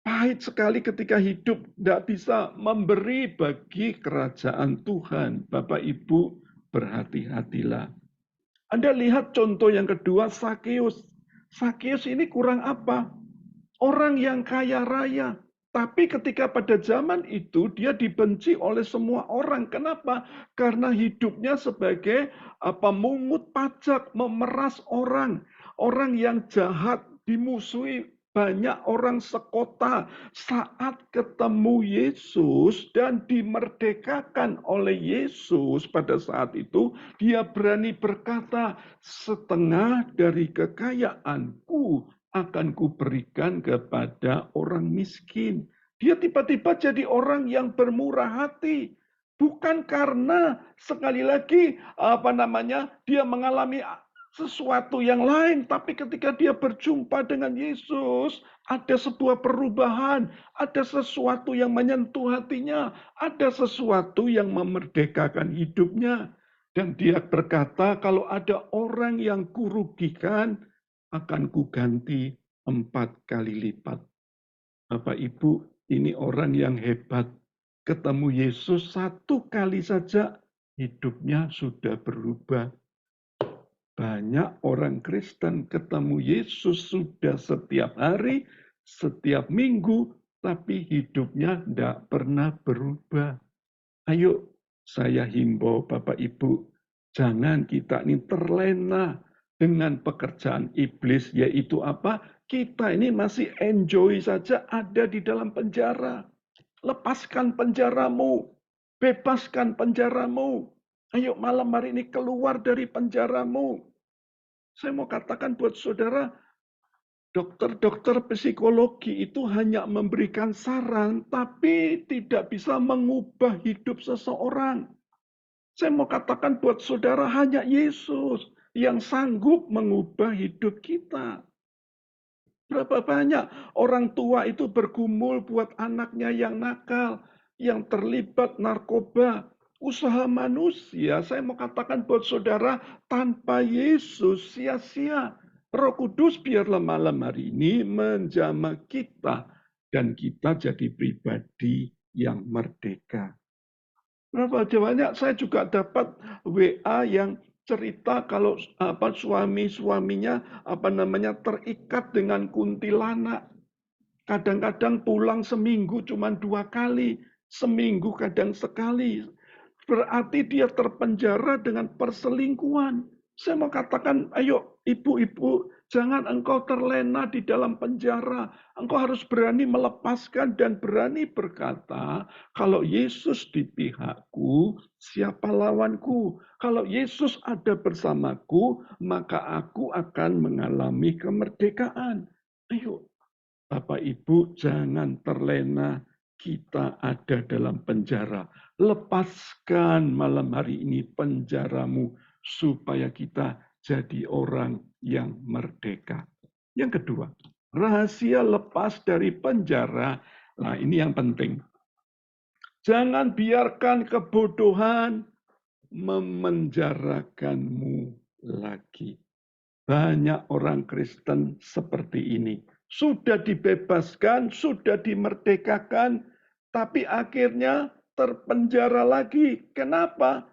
pahit sekali ketika hidup tidak bisa memberi bagi kerajaan Tuhan. Bapak Ibu berhati-hatilah. Anda lihat contoh yang kedua, Sakeus. Sakeus ini kurang apa? Orang yang kaya raya. Tapi ketika pada zaman itu dia dibenci oleh semua orang. Kenapa? Karena hidupnya sebagai pemungut pajak, memeras orang. Orang yang jahat, dimusuhi banyak orang sekota. Saat ketemu Yesus dan dimerdekakan oleh Yesus pada saat itu, dia berani berkata, setengah dari kekayaanku akan kuberikan kepada orang miskin. Dia tiba-tiba jadi orang yang bermurah hati. Bukan karena sekali lagi dia mengalami sesuatu yang lain, tapi ketika dia berjumpa dengan Yesus, ada sebuah perubahan, ada sesuatu yang menyentuh hatinya, ada sesuatu yang memerdekakan hidupnya. Dan dia berkata, kalau ada orang yang kurugikan, akan kuganti 4 kali lipat. Bapak Ibu, ini orang yang hebat. Ketemu Yesus 1 kali saja, hidupnya sudah berubah. Banyak orang Kristen ketemu Yesus sudah setiap hari, setiap minggu, tapi hidupnya tidak pernah berubah. Ayo, saya himbau Bapak Ibu, jangan kita ini terlena dengan pekerjaan iblis, yaitu apa? Kita ini masih enjoy saja ada di dalam penjara. Lepaskan penjaramu, bebaskan penjaramu. Ayo malam hari ini keluar dari penjaramu. Saya mau katakan buat saudara, dokter-dokter psikologi itu hanya memberikan saran, tapi tidak bisa mengubah hidup seseorang. Saya mau katakan buat saudara, hanya Yesus yang sanggup mengubah hidup kita. Berapa banyak orang tua itu bergumul buat anaknya yang nakal, yang terlibat narkoba. Usaha manusia, saya mau katakan buat saudara, tanpa Yesus sia-sia. Roh Kudus biarlah malam hari ini menjamah kita dan kita jadi pribadi yang merdeka. Berapa banyak saya juga dapat WA yang cerita kalau suami-suaminya terikat dengan kuntilanak. Kadang-kadang pulang seminggu cuma 2 kali, seminggu kadang sekali. Berarti dia terpenjara dengan perselingkuhan. Saya mau katakan, ayo ibu-ibu, jangan engkau terlena di dalam penjara. Engkau harus berani melepaskan dan berani berkata, kalau Yesus di pihakku, siapa lawanku? Kalau Yesus ada bersamaku, maka aku akan mengalami kemerdekaan. Ayo, Bapak Ibu, jangan terlena kita ada dalam penjara. Lepaskan malam hari ini penjaramu supaya kita jadi orang yang merdeka. Yang kedua, rahasia lepas dari penjara. Nah, ini yang penting. Jangan biarkan kebodohan memenjarakanmu lagi. Banyak orang Kristen seperti ini. Sudah dibebaskan, sudah dimerdekakan, tapi akhirnya terpenjara lagi. Kenapa?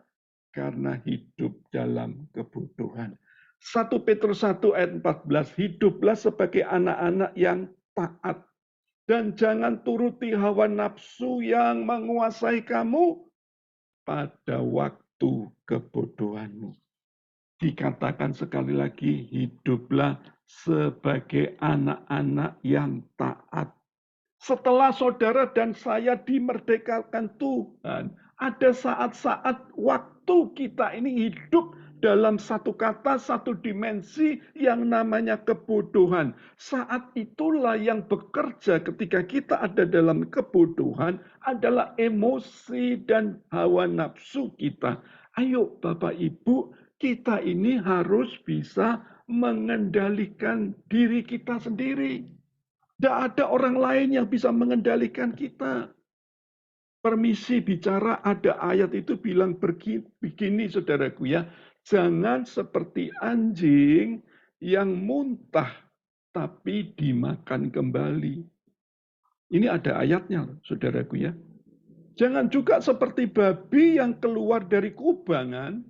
Karena hidup dalam kebodohan. 1 Petrus 1 ayat 14, hiduplah sebagai anak-anak yang taat. Dan jangan turuti hawa nafsu yang menguasai kamu pada waktu kebodohanmu. Dikatakan sekali lagi, hiduplah sebagai anak-anak yang taat. Setelah saudara dan saya dimerdekakan Tuhan, ada saat-saat waktu kita ini hidup dalam satu kata, satu dimensi yang namanya kebodohan. Saat itulah yang bekerja ketika kita ada dalam kebodohan adalah emosi dan hawa nafsu kita. Ayo Bapak Ibu, kita ini harus bisa mengendalikan diri kita sendiri. Tidak ada orang lain yang bisa mengendalikan kita. Permisi bicara, ada ayat itu bilang begini saudaraku ya. Jangan seperti anjing yang muntah tapi dimakan kembali. Ini ada ayatnya saudaraku ya. Jangan juga seperti babi yang keluar dari kubangan,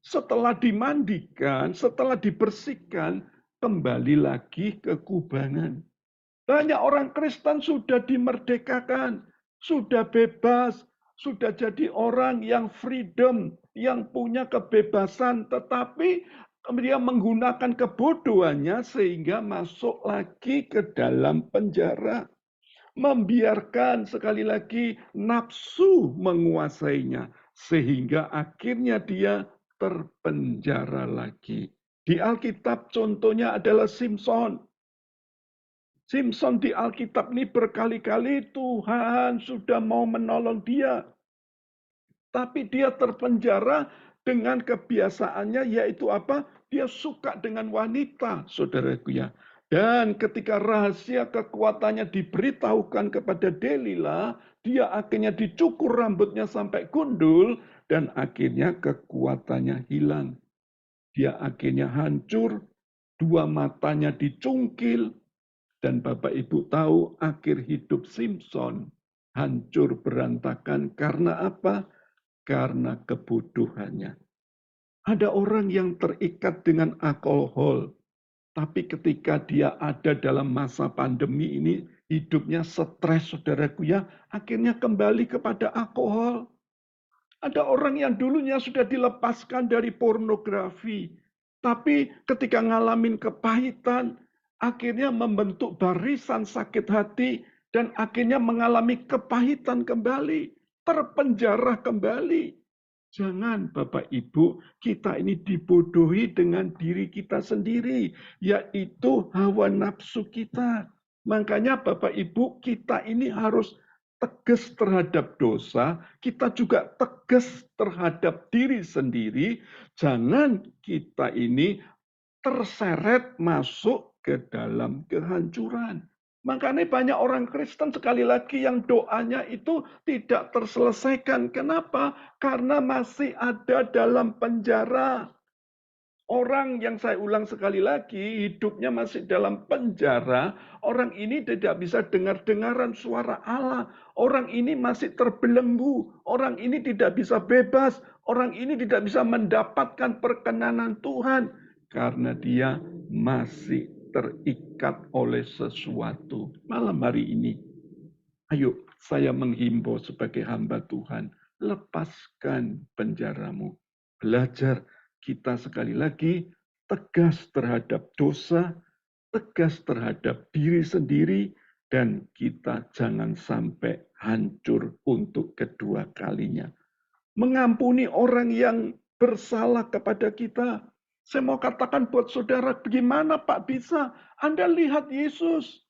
setelah dimandikan, setelah dibersihkan, kembali lagi ke kubangan. Banyak orang Kristen sudah dimerdekakan, sudah bebas, sudah jadi orang yang freedom, yang punya kebebasan, tetapi dia menggunakan kebodohannya sehingga masuk lagi ke dalam penjara. Membiarkan sekali lagi nafsu menguasainya, sehingga akhirnya dia terpenjara lagi. Di Alkitab contohnya adalah Simson. Simson di Alkitab ini berkali-kali Tuhan sudah mau menolong dia. Tapi dia terpenjara dengan kebiasaannya yaitu apa? Dia suka dengan wanita, saudaraku ya. Dan ketika rahasia kekuatannya diberitahukan kepada Delila, dia akhirnya dicukur rambutnya sampai gundul dan akhirnya kekuatannya hilang. Dia akhirnya hancur, 2 matanya dicungkil, dan Bapak Ibu tahu akhir hidup Simson hancur berantakan karena apa? Karena kebodohannya. Ada orang yang terikat dengan alkohol, tapi ketika dia ada dalam masa pandemi ini, hidupnya stres saudaraku ya, akhirnya kembali kepada alkohol. Ada orang yang dulunya sudah dilepaskan dari pornografi, tapi ketika ngalamin kepahitan, akhirnya membentuk barisan sakit hati, dan akhirnya mengalami kepahitan kembali, terpenjara kembali. Jangan Bapak Ibu, kita ini dibodohi dengan diri kita sendiri, yaitu hawa nafsu kita. Makanya Bapak Ibu, kita ini harus tegas terhadap dosa, kita juga tegas terhadap diri sendiri. Jangan kita ini terseret masuk ke dalam kehancuran. Makanya banyak orang Kristen sekali lagi yang doanya itu tidak terselesaikan. Kenapa? Karena masih ada dalam penjara. Orang yang saya ulang sekali lagi, hidupnya masih dalam penjara, orang ini tidak bisa dengar-dengaran suara Allah. Orang ini masih terbelenggu, orang ini tidak bisa bebas, orang ini tidak bisa mendapatkan perkenanan Tuhan. Karena dia masih terikat oleh sesuatu. Malam hari ini, ayo saya menghimbau sebagai hamba Tuhan, lepaskan penjaramu. Belajar kita sekali lagi tegas terhadap dosa, tegas terhadap diri sendiri, dan kita jangan sampai hancur untuk kedua kalinya. Mengampuni orang yang bersalah kepada kita. Saya mau katakan buat saudara, bagaimana Pak bisa? Anda lihat Yesus.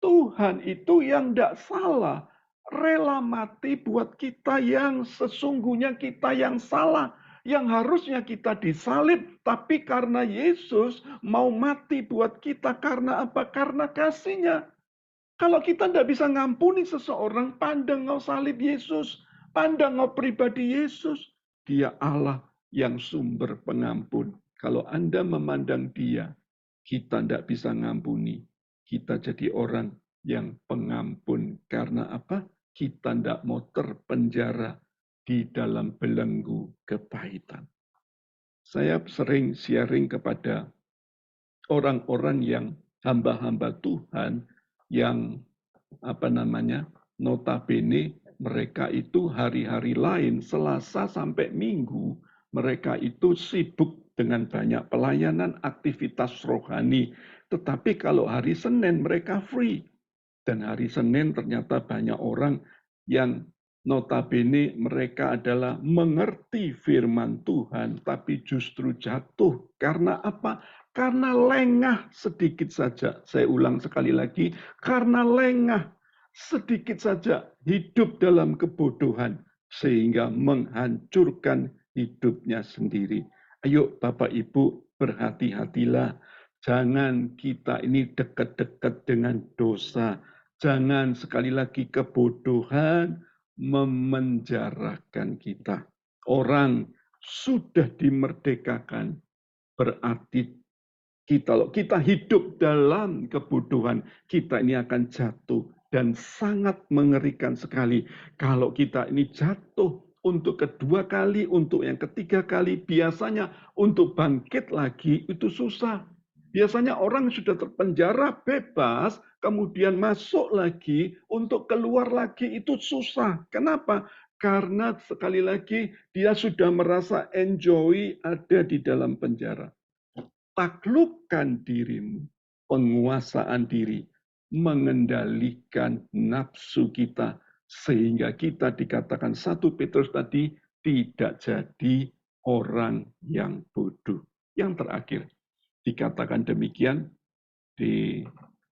Tuhan itu yang tidak salah. Rela mati buat kita yang sesungguhnya kita yang salah. Yang harusnya kita disalib. Tapi karena Yesus mau mati buat kita. Karena apa? Karena kasihnya. Kalau kita tidak bisa ngampuni seseorang, pandang ngau salib Yesus. Pandang ngau pribadi Yesus. Dia Allah yang sumber pengampun. Kalau Anda memandang dia, kita tidak bisa ngampuni. Kita jadi orang yang pengampun. Karena apa? Kita tidak mau terpenjara di dalam belenggu kepahitan. Saya sering sharing kepada orang-orang yang hamba-hamba Tuhan yang notabene mereka itu hari-hari lain Selasa sampai Minggu mereka itu sibuk dengan banyak pelayanan aktivitas rohani, tetapi kalau hari Senin mereka free. Dan hari Senin ternyata banyak orang yang notabene mereka adalah mengerti firman Tuhan tapi justru jatuh karena apa? Karena lengah sedikit saja. Saya ulang sekali lagi, karena lengah sedikit saja hidup dalam kebodohan sehingga menghancurkan hidupnya sendiri. Ayo Bapak Ibu, berhati-hatilah. Jangan kita ini dekat-dekat dengan dosa. Jangan sekali lagi kebodohan memenjarakan kita. Orang sudah dimerdekakan, berarti kalau kita hidup dalam kebodohan, kita ini akan jatuh. Dan sangat mengerikan sekali kalau kita ini jatuh untuk kedua kali, untuk yang ketiga kali. Biasanya untuk bangkit lagi itu susah. Biasanya orang sudah terpenjara bebas, kemudian masuk lagi, untuk keluar lagi itu susah. Kenapa? Karena sekali lagi dia sudah merasa enjoy ada di dalam penjara. Taklukkan dirimu, penguasaan diri, mengendalikan nafsu kita, sehingga kita dikatakan 1 Petrus tadi tidak jadi orang yang bodoh. Yang terakhir, dikatakan demikian di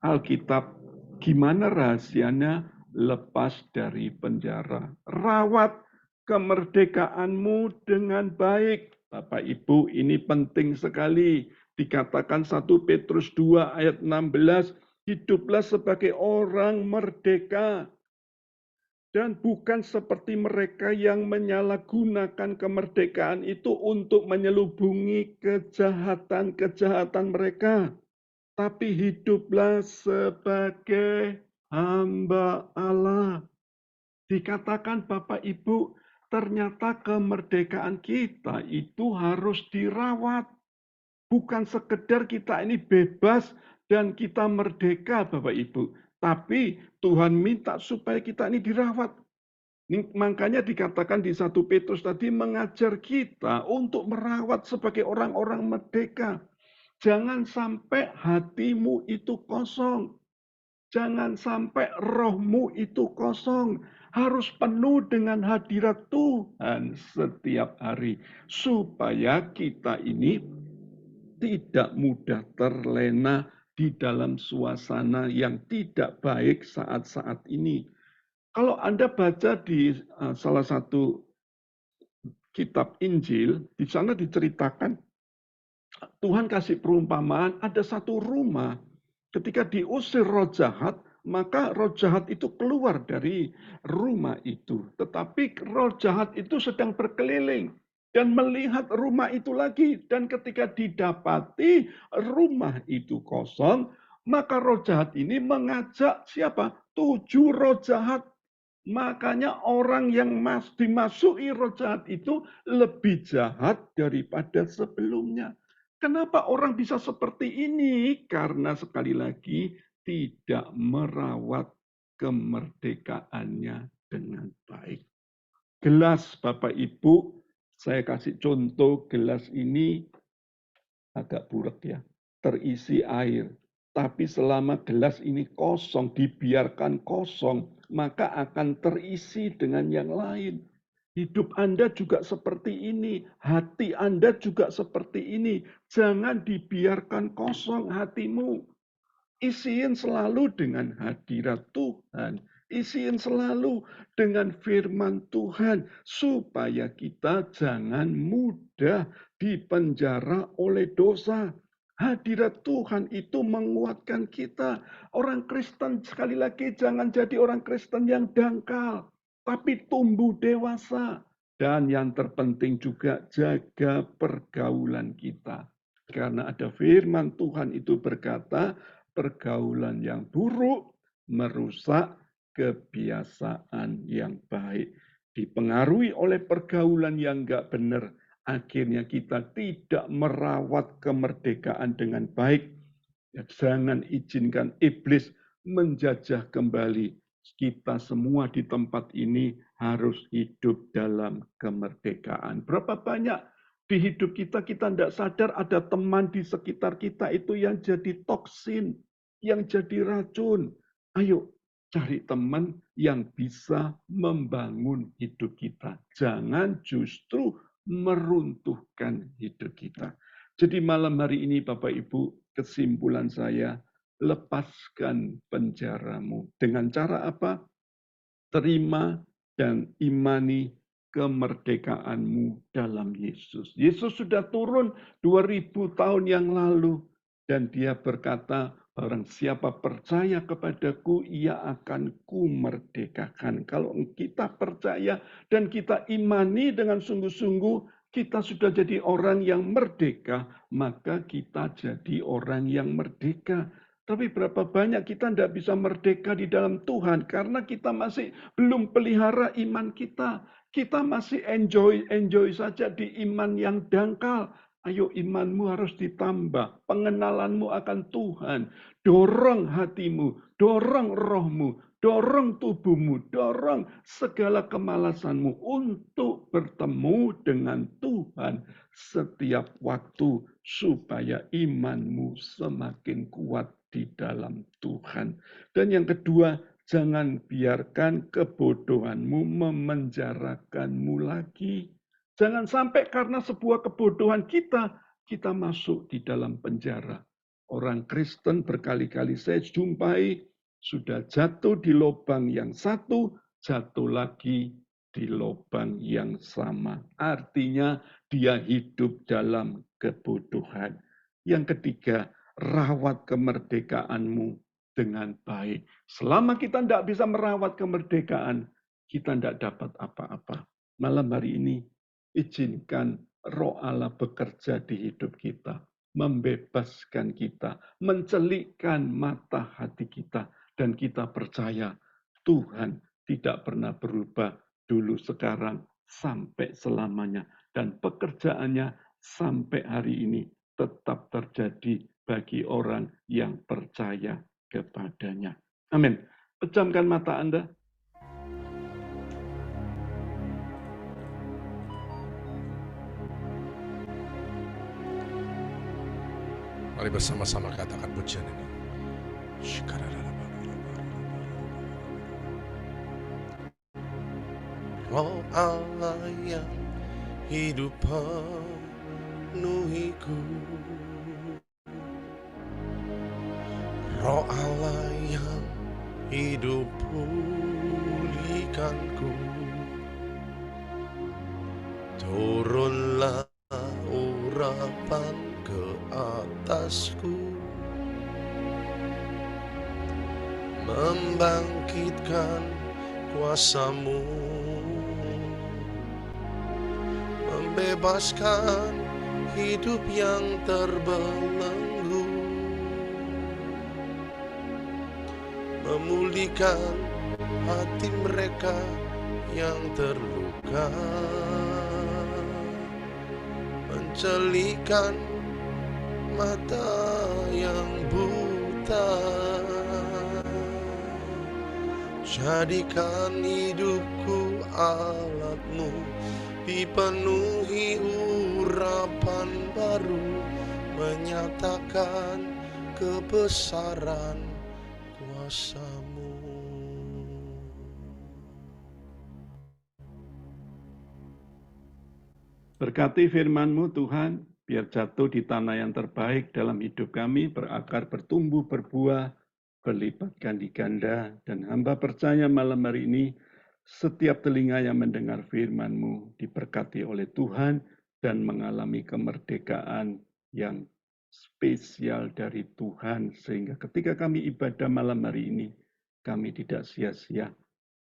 Alkitab, gimana rahasianya lepas dari penjara? Rawat kemerdekaanmu dengan baik. Bapak Ibu, ini penting sekali. Dikatakan 1 Petrus 2 ayat 16, hiduplah sebagai orang merdeka. Dan bukan seperti mereka yang menyalahgunakan kemerdekaan itu untuk menyelubungi kejahatan-kejahatan mereka. Tapi hiduplah sebagai hamba Allah. Dikatakan Bapak Ibu, ternyata kemerdekaan kita itu harus dirawat. Bukan sekedar kita ini bebas dan kita merdeka Bapak Ibu. Tapi Tuhan minta supaya kita ini dirawat. Makanya dikatakan di 1 Petrus tadi mengajar kita untuk merawat sebagai orang-orang merdeka. Jangan sampai hatimu itu kosong. Jangan sampai rohmu itu kosong. Harus penuh dengan hadirat Tuhan setiap hari. Supaya kita ini tidak mudah terlena di dalam suasana yang tidak baik saat-saat ini. Kalau Anda baca di salah satu kitab Injil, di sana diceritakan Tuhan kasih perumpamaan, ada satu rumah ketika diusir roh jahat, maka roh jahat itu keluar dari rumah itu. Tetapi roh jahat itu sedang berkeliling dan melihat rumah itu lagi. Dan ketika didapati rumah itu kosong, maka roh jahat ini mengajak siapa? 7 roh jahat. Makanya orang yang dimasuki roh jahat itu lebih jahat daripada sebelumnya. Kenapa orang bisa seperti ini? Karena sekali lagi tidak merawat kemerdekaannya dengan baik. Gelas Bapak Ibu, saya kasih contoh gelas ini agak buruk ya, terisi air. Tapi selama gelas ini kosong, dibiarkan kosong, maka akan terisi dengan yang lain. Hidup Anda juga seperti ini, hati Anda juga seperti ini. Jangan dibiarkan kosong hatimu. Isiin selalu dengan hadirat Tuhan. Isiin selalu dengan firman Tuhan. Supaya kita jangan mudah dipenjara oleh dosa. Hadirat Tuhan itu menguatkan kita. Orang Kristen sekali lagi jangan jadi orang Kristen yang dangkal. Tapi tumbuh dewasa. Dan yang terpenting juga jaga pergaulan kita. Karena ada firman Tuhan itu berkata, pergaulan yang buruk merusak kebiasaan yang baik. Dipengaruhi oleh pergaulan yang enggak benar, akhirnya kita tidak merawat kemerdekaan dengan baik. Ya, jangan izinkan iblis menjajah kembali. Kita semua di tempat ini harus hidup dalam kemerdekaan. Berapa banyak di hidup kita tidak sadar ada teman di sekitar kita itu yang jadi toksin, yang jadi racun. Ayo cari teman yang bisa membangun hidup kita. Jangan justru meruntuhkan hidup kita. Jadi malam hari ini Bapak Ibu, kesimpulan saya, lepaskan penjaramu. Dengan cara apa? Terima dan imani kemerdekaanmu dalam Yesus. Yesus sudah turun 2000 tahun yang lalu dan dia berkata, barang siapa percaya kepadaku, ia akan kumerdekakan. Kalau kita percaya dan kita imani dengan sungguh-sungguh, kita sudah jadi orang yang merdeka, maka kita jadi orang yang merdeka. Tapi berapa banyak kita tidak bisa merdeka di dalam Tuhan karena kita masih belum pelihara iman kita. Kita masih enjoy saja di iman yang dangkal. Ayo imanmu harus ditambah, pengenalanmu akan Tuhan. Dorong hatimu, dorong rohmu, dorong tubuhmu, dorong segala kemalasanmu untuk bertemu dengan Tuhan setiap waktu supaya imanmu semakin kuat di dalam Tuhan. Dan yang kedua, jangan biarkan kebodohanmu memenjarakanmu lagi. Jangan sampai karena sebuah kebodohan kita masuk di dalam penjara. Orang Kristen berkali-kali saya jumpai sudah jatuh di lubang yang satu, jatuh lagi di lubang yang sama. Artinya dia hidup dalam kebodohan. Yang ketiga, rawat kemerdekaanmu dengan baik. Selama kita tidak bisa merawat kemerdekaan, kita tidak dapat apa-apa. Malam hari ini, izinkan Roh Allah bekerja di hidup kita, membebaskan kita, mencelikkan mata hati kita, dan kita percaya Tuhan tidak pernah berubah dulu, sekarang, sampai selamanya. Dan pekerjaannya sampai hari ini tetap terjadi bagi orang yang percaya kepadanya. Amin. Pejamkan mata Anda. Mari bersama-sama katakan pujian ini. Roh Allah yang hidup penuhiku, Roh Allah yang hidup pulihkanku, turunlah urapan ke atasku, membangkitkan kuasa-Mu, membebaskan hidup yang terbelenggu, memulihkan hati mereka yang terluka, mencelikan mata yang buta. Jadikan hidupku alat-Mu, dipenuhi urapan baru, menyatakan kebesaran kuasa-Mu. Berkati firman-Mu Tuhan, biar jatuh di tanah yang terbaik dalam hidup kami, berakar, bertumbuh, berbuah, berlipat ganda, dan hamba percaya malam hari ini, setiap telinga yang mendengar firman-Mu diberkati oleh Tuhan dan mengalami kemerdekaan yang spesial dari Tuhan, sehingga ketika kami ibadah malam hari ini, kami tidak sia-sia.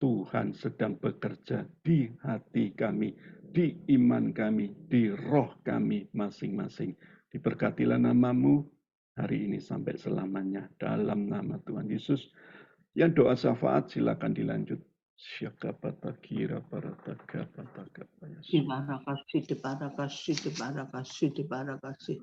Tuhan sedang bekerja di hati kami, di iman kami, di roh kami masing-masing. Diberkatilah nama-Mu hari ini sampai selamanya. Dalam nama Tuhan Yesus. Yang doa syafaat silakan dilanjut. Syakapatakira paratakapatakapayas. Dibarakasih, dibarakasih, dibarakasih, dibarakasih.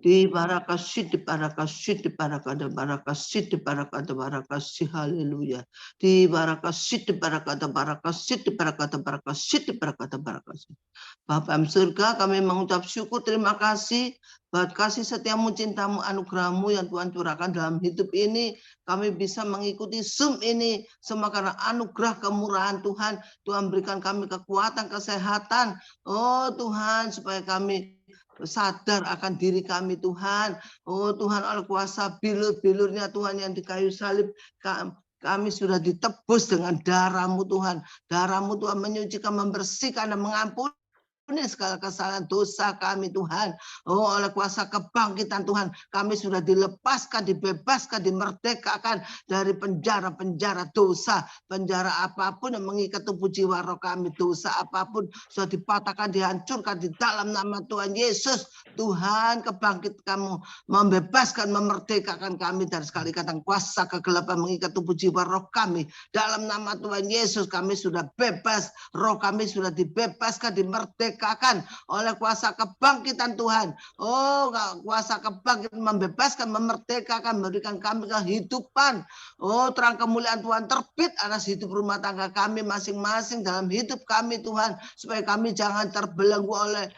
Dibarakasih, dibarakasih, dibarakada, barakasih, dibarakada, barakasih, haleluya. Dibarakasih, dibarakada, barakasih, dibarakada, barakasih, dibarakada, barakasih. Bapa yang surga, kami mengucap syukur, terima kasih buat kasih setiamu, cintamu, anugerahmu yang Tuhan curahkan dalam hidup ini. Kami bisa mengikuti Zoom ini semua karena anugerah kemurahan Tuhan. Tuhan berikan kami kekuatan, kesehatan. Oh Tuhan, supaya kami sadar akan diri kami Tuhan. Oh Tuhan, oleh kuasa bilur-bilurnya Tuhan yang di kayu salib, kami sudah ditebus dengan darah-Mu Tuhan. Darah-Mu Tuhan menyucikan, membersihkan, dan mengampuni segala kesalahan dosa kami Tuhan. Oh, oleh kuasa kebangkitan Tuhan, kami sudah dilepaskan, dibebaskan, dimerdekakan dari penjara-penjara dosa, penjara apapun yang mengikat tubuh jiwa roh kami, dosa apapun sudah dipatahkan, dihancurkan di dalam nama Tuhan Yesus. Tuhan, kebangkit kamu membebaskan, memerdekakan kami dari segala ikatan kuasa kegelapan mengikat tubuh jiwa roh kami. Dalam nama Tuhan Yesus kami sudah bebas, roh kami sudah dibebaskan, dimerdekakan oleh kuasa kebangkitan Tuhan. Oh, kuasa kebangkitan membebaskan, memerdekakan, memberikan kami kehidupan. Oh, terang kemuliaan Tuhan terbit atas hidup rumah tangga kami masing-masing, dalam hidup kami Tuhan, supaya kami jangan terbelenggu oleh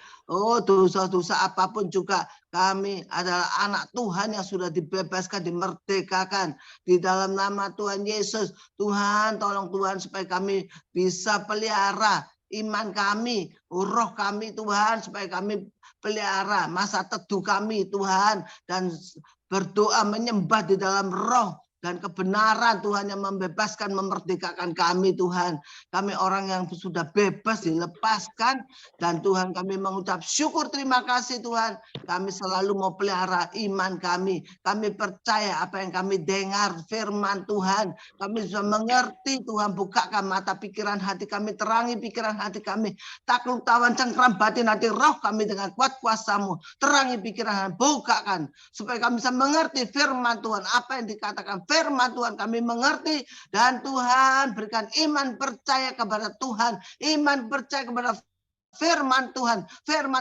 dosa-dosa apapun juga. Kami adalah anak Tuhan yang sudah dibebaskan, dimerdekakan di dalam nama Tuhan Yesus. Tuhan, tolong Tuhan supaya kami bisa pelihara iman kami, roh kami Tuhan, supaya kami pelihara masa teduh kami Tuhan, dan berdoa menyembah di dalam roh dan kebenaran Tuhan yang membebaskan, memerdekakan kami Tuhan. Kami orang yang sudah bebas, dilepaskan, dan Tuhan kami mengucap syukur, terima kasih Tuhan. Kami selalu mau pelihara iman kami. Kami percaya apa yang kami dengar firman Tuhan. Kami sudah mengerti Tuhan, bukakan mata pikiran hati kami, terangi pikiran hati kami. Takluk tawan cengkram batin hati roh kami dengan kuat kuasa-Mu. Terangi pikiran, bukakan supaya kami bisa mengerti firman Tuhan. Apa yang dikatakan firman Tuhan kami mengerti, dan Tuhan berikan iman percaya kepada Tuhan, iman percaya kepada firman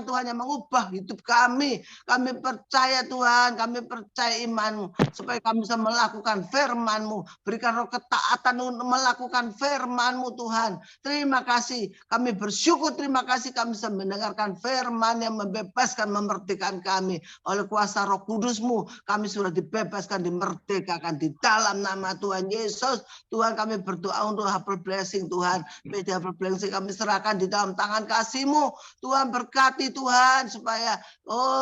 Tuhan yang mengubah hidup kami. Kami percaya Tuhan, kami percaya iman-Mu, supaya kami bisa melakukan firman-Mu. Berikan roh ketaatan untuk melakukan firman-Mu Tuhan. Terima kasih, kami bersyukur, terima kasih kami bisa mendengarkan firman yang membebaskan, memerdekakan kami. Oleh kuasa roh kudus-Mu, kami sudah dibebaskan, dimerdekakan di dalam nama Tuhan Yesus. Tuhan, kami berdoa untuk Harvest Blessing Tuhan. Media Harvest Blessing kami serahkan di dalam tangan kasih hati-mu. Tuhan berkati Tuhan supaya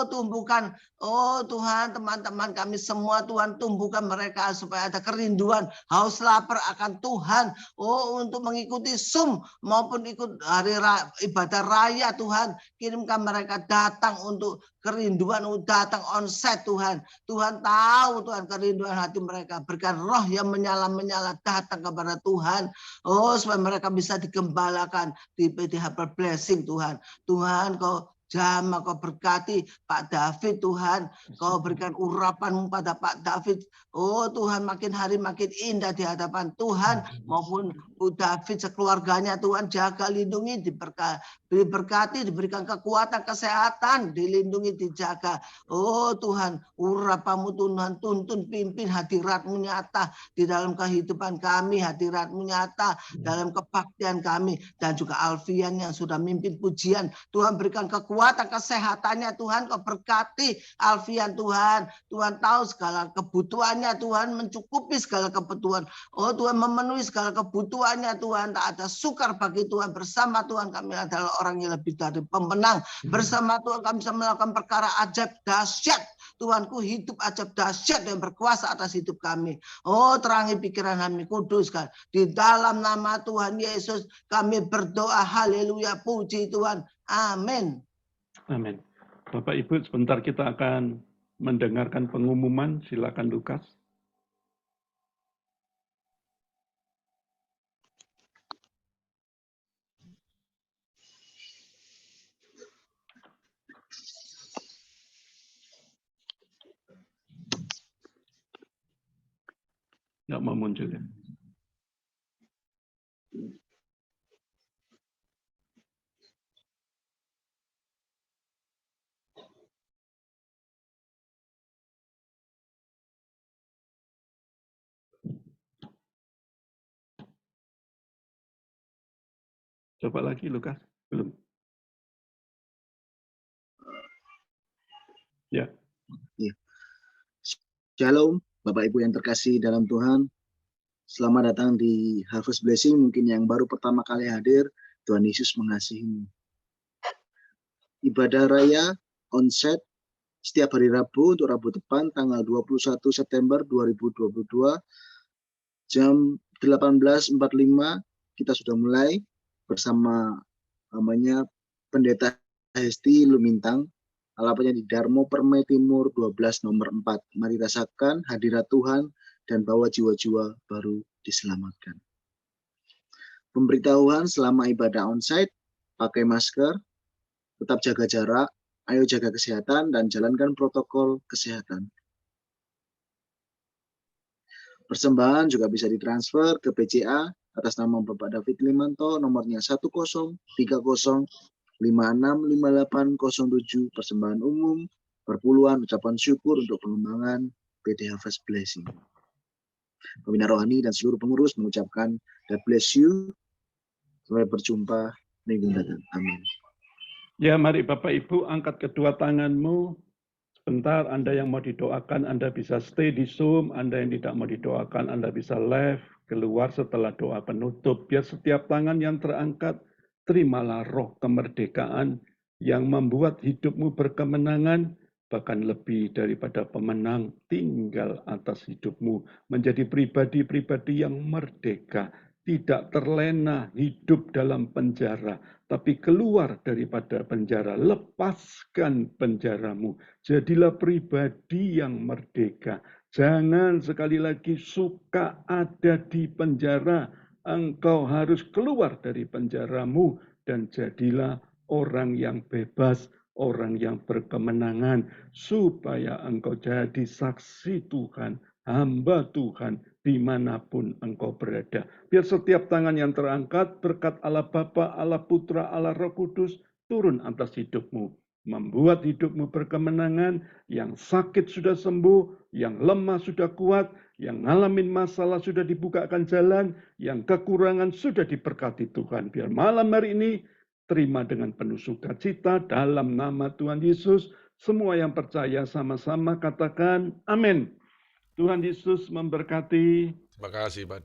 tumbuhkan Tuhan teman-teman kami semua, Tuhan tumbuhkan mereka supaya ada kerinduan, haus lapar akan Tuhan, untuk mengikuti Zoom maupun ikut hari ibadah raya Tuhan. Kirimkan mereka datang untuk kerinduan, datang onsite Tuhan. Tuhan tahu Tuhan kerinduan hati mereka. Berikan roh yang menyala-menyala datang kepada Tuhan. Supaya mereka bisa digembalakan di PDH Blessing Tuhan. Tuhan Kau jamah, Kau berkati Pak David Tuhan. Kau berikan urapan pada Pak David. Tuhan makin hari makin indah di hadapan Tuhan. Maupun Bu David sekeluarganya Tuhan jaga, lindungi, diberkati, diberikan kekuatan, kesehatan, dilindungi, dijaga. Tuhan, urapanmu Tuhan, tuntun, pimpin, hadirat-Mu nyata di dalam kehidupan kami, hadirat-Mu nyata dalam kebaktian kami. Dan juga Alfian yang sudah mimpin pujian, Tuhan berikan kekuatan, kesehatannya Tuhan. Kau berkati Alfian Tuhan. Tuhan tahu segala kebutuhannya Tuhan, mencukupi segala kebutuhan. Tuhan memenuhi segala kebutuhannya Tuhan. Tak ada sukar bagi Tuhan. Bersama Tuhan kami adalah orang yang lebih dari pemenang. Bersama Tuhan kami bisa melakukan perkara ajaib dahsyat. Tuhanku hidup ajaib dahsyat dan berkuasa atas hidup kami. Terangi pikiran kami, kuduskan. Di dalam nama Tuhan Yesus kami berdoa. Haleluya, puji Tuhan. Amin. Amin. Bapak Ibu, sebentar kita akan mendengarkan pengumuman. Silakan Lukas. Nggak mau muncul ya. Coba lagi Lukas, belum. Ya. Shalom, Bapak Ibu yang terkasih dalam Tuhan. Selamat datang di Harvest Blessing. Mungkin yang baru pertama kali hadir, Tuhan Yesus mengasihimu. Ibadah raya onsite setiap hari Rabu untuk Rabu depan tanggal 21 September 2022 jam 18.45 kita sudah mulai bersama namanya Pendeta Hesti Lumintang, alamatnya di Darmo Permai Timur 12 nomor 4. Mari rasakan hadirat Tuhan dan bawa jiwa-jiwa baru diselamatkan. Pemberitahuan selama ibadah onsite, pakai masker, tetap jaga jarak, ayo jaga kesehatan dan jalankan protokol kesehatan. Persembahan juga bisa ditransfer ke BCA atas nama Bapak David Limanto, nomornya 1030565807, persembahan umum, perpuluhan, ucapan syukur untuk pengembangan PD Harvest Blessing. Pembina rohani dan seluruh pengurus mengucapkan God bless you. Sampai berjumpa minggu mendatang. Amin. Ya, mari Bapak Ibu angkat kedua tanganmu. Sebentar, Anda yang mau didoakan, Anda bisa stay di Zoom. Anda yang tidak mau didoakan, Anda bisa live keluar setelah doa penutup. Biar setiap tangan yang terangkat, terimalah roh kemerdekaan yang membuat hidupmu berkemenangan, bahkan lebih daripada pemenang, tinggal atas hidupmu. Menjadi pribadi-pribadi yang merdeka, tidak terlena hidup dalam penjara, tapi keluar daripada penjara. Lepaskan penjaramu. Jadilah pribadi yang merdeka. Jangan sekali lagi suka ada di penjara. Engkau harus keluar dari penjaramu dan jadilah orang yang bebas, orang yang berkemenangan, supaya engkau jadi saksi Tuhan, hamba Tuhan, dimanapun engkau berada. Biar setiap tangan yang terangkat, berkat Allah Bapa, Allah Putra, Allah Roh Kudus, turun atas hidupmu. Membuat hidupmu berkemenangan, yang sakit sudah sembuh, yang lemah sudah kuat, yang ngalamin masalah sudah dibukakan jalan, yang kekurangan sudah diberkati Tuhan. Biar malam hari ini terima dengan penuh sukacita dalam nama Tuhan Yesus. Semua yang percaya sama-sama katakan amin. Tuhan Yesus memberkati. Terima kasih Pak.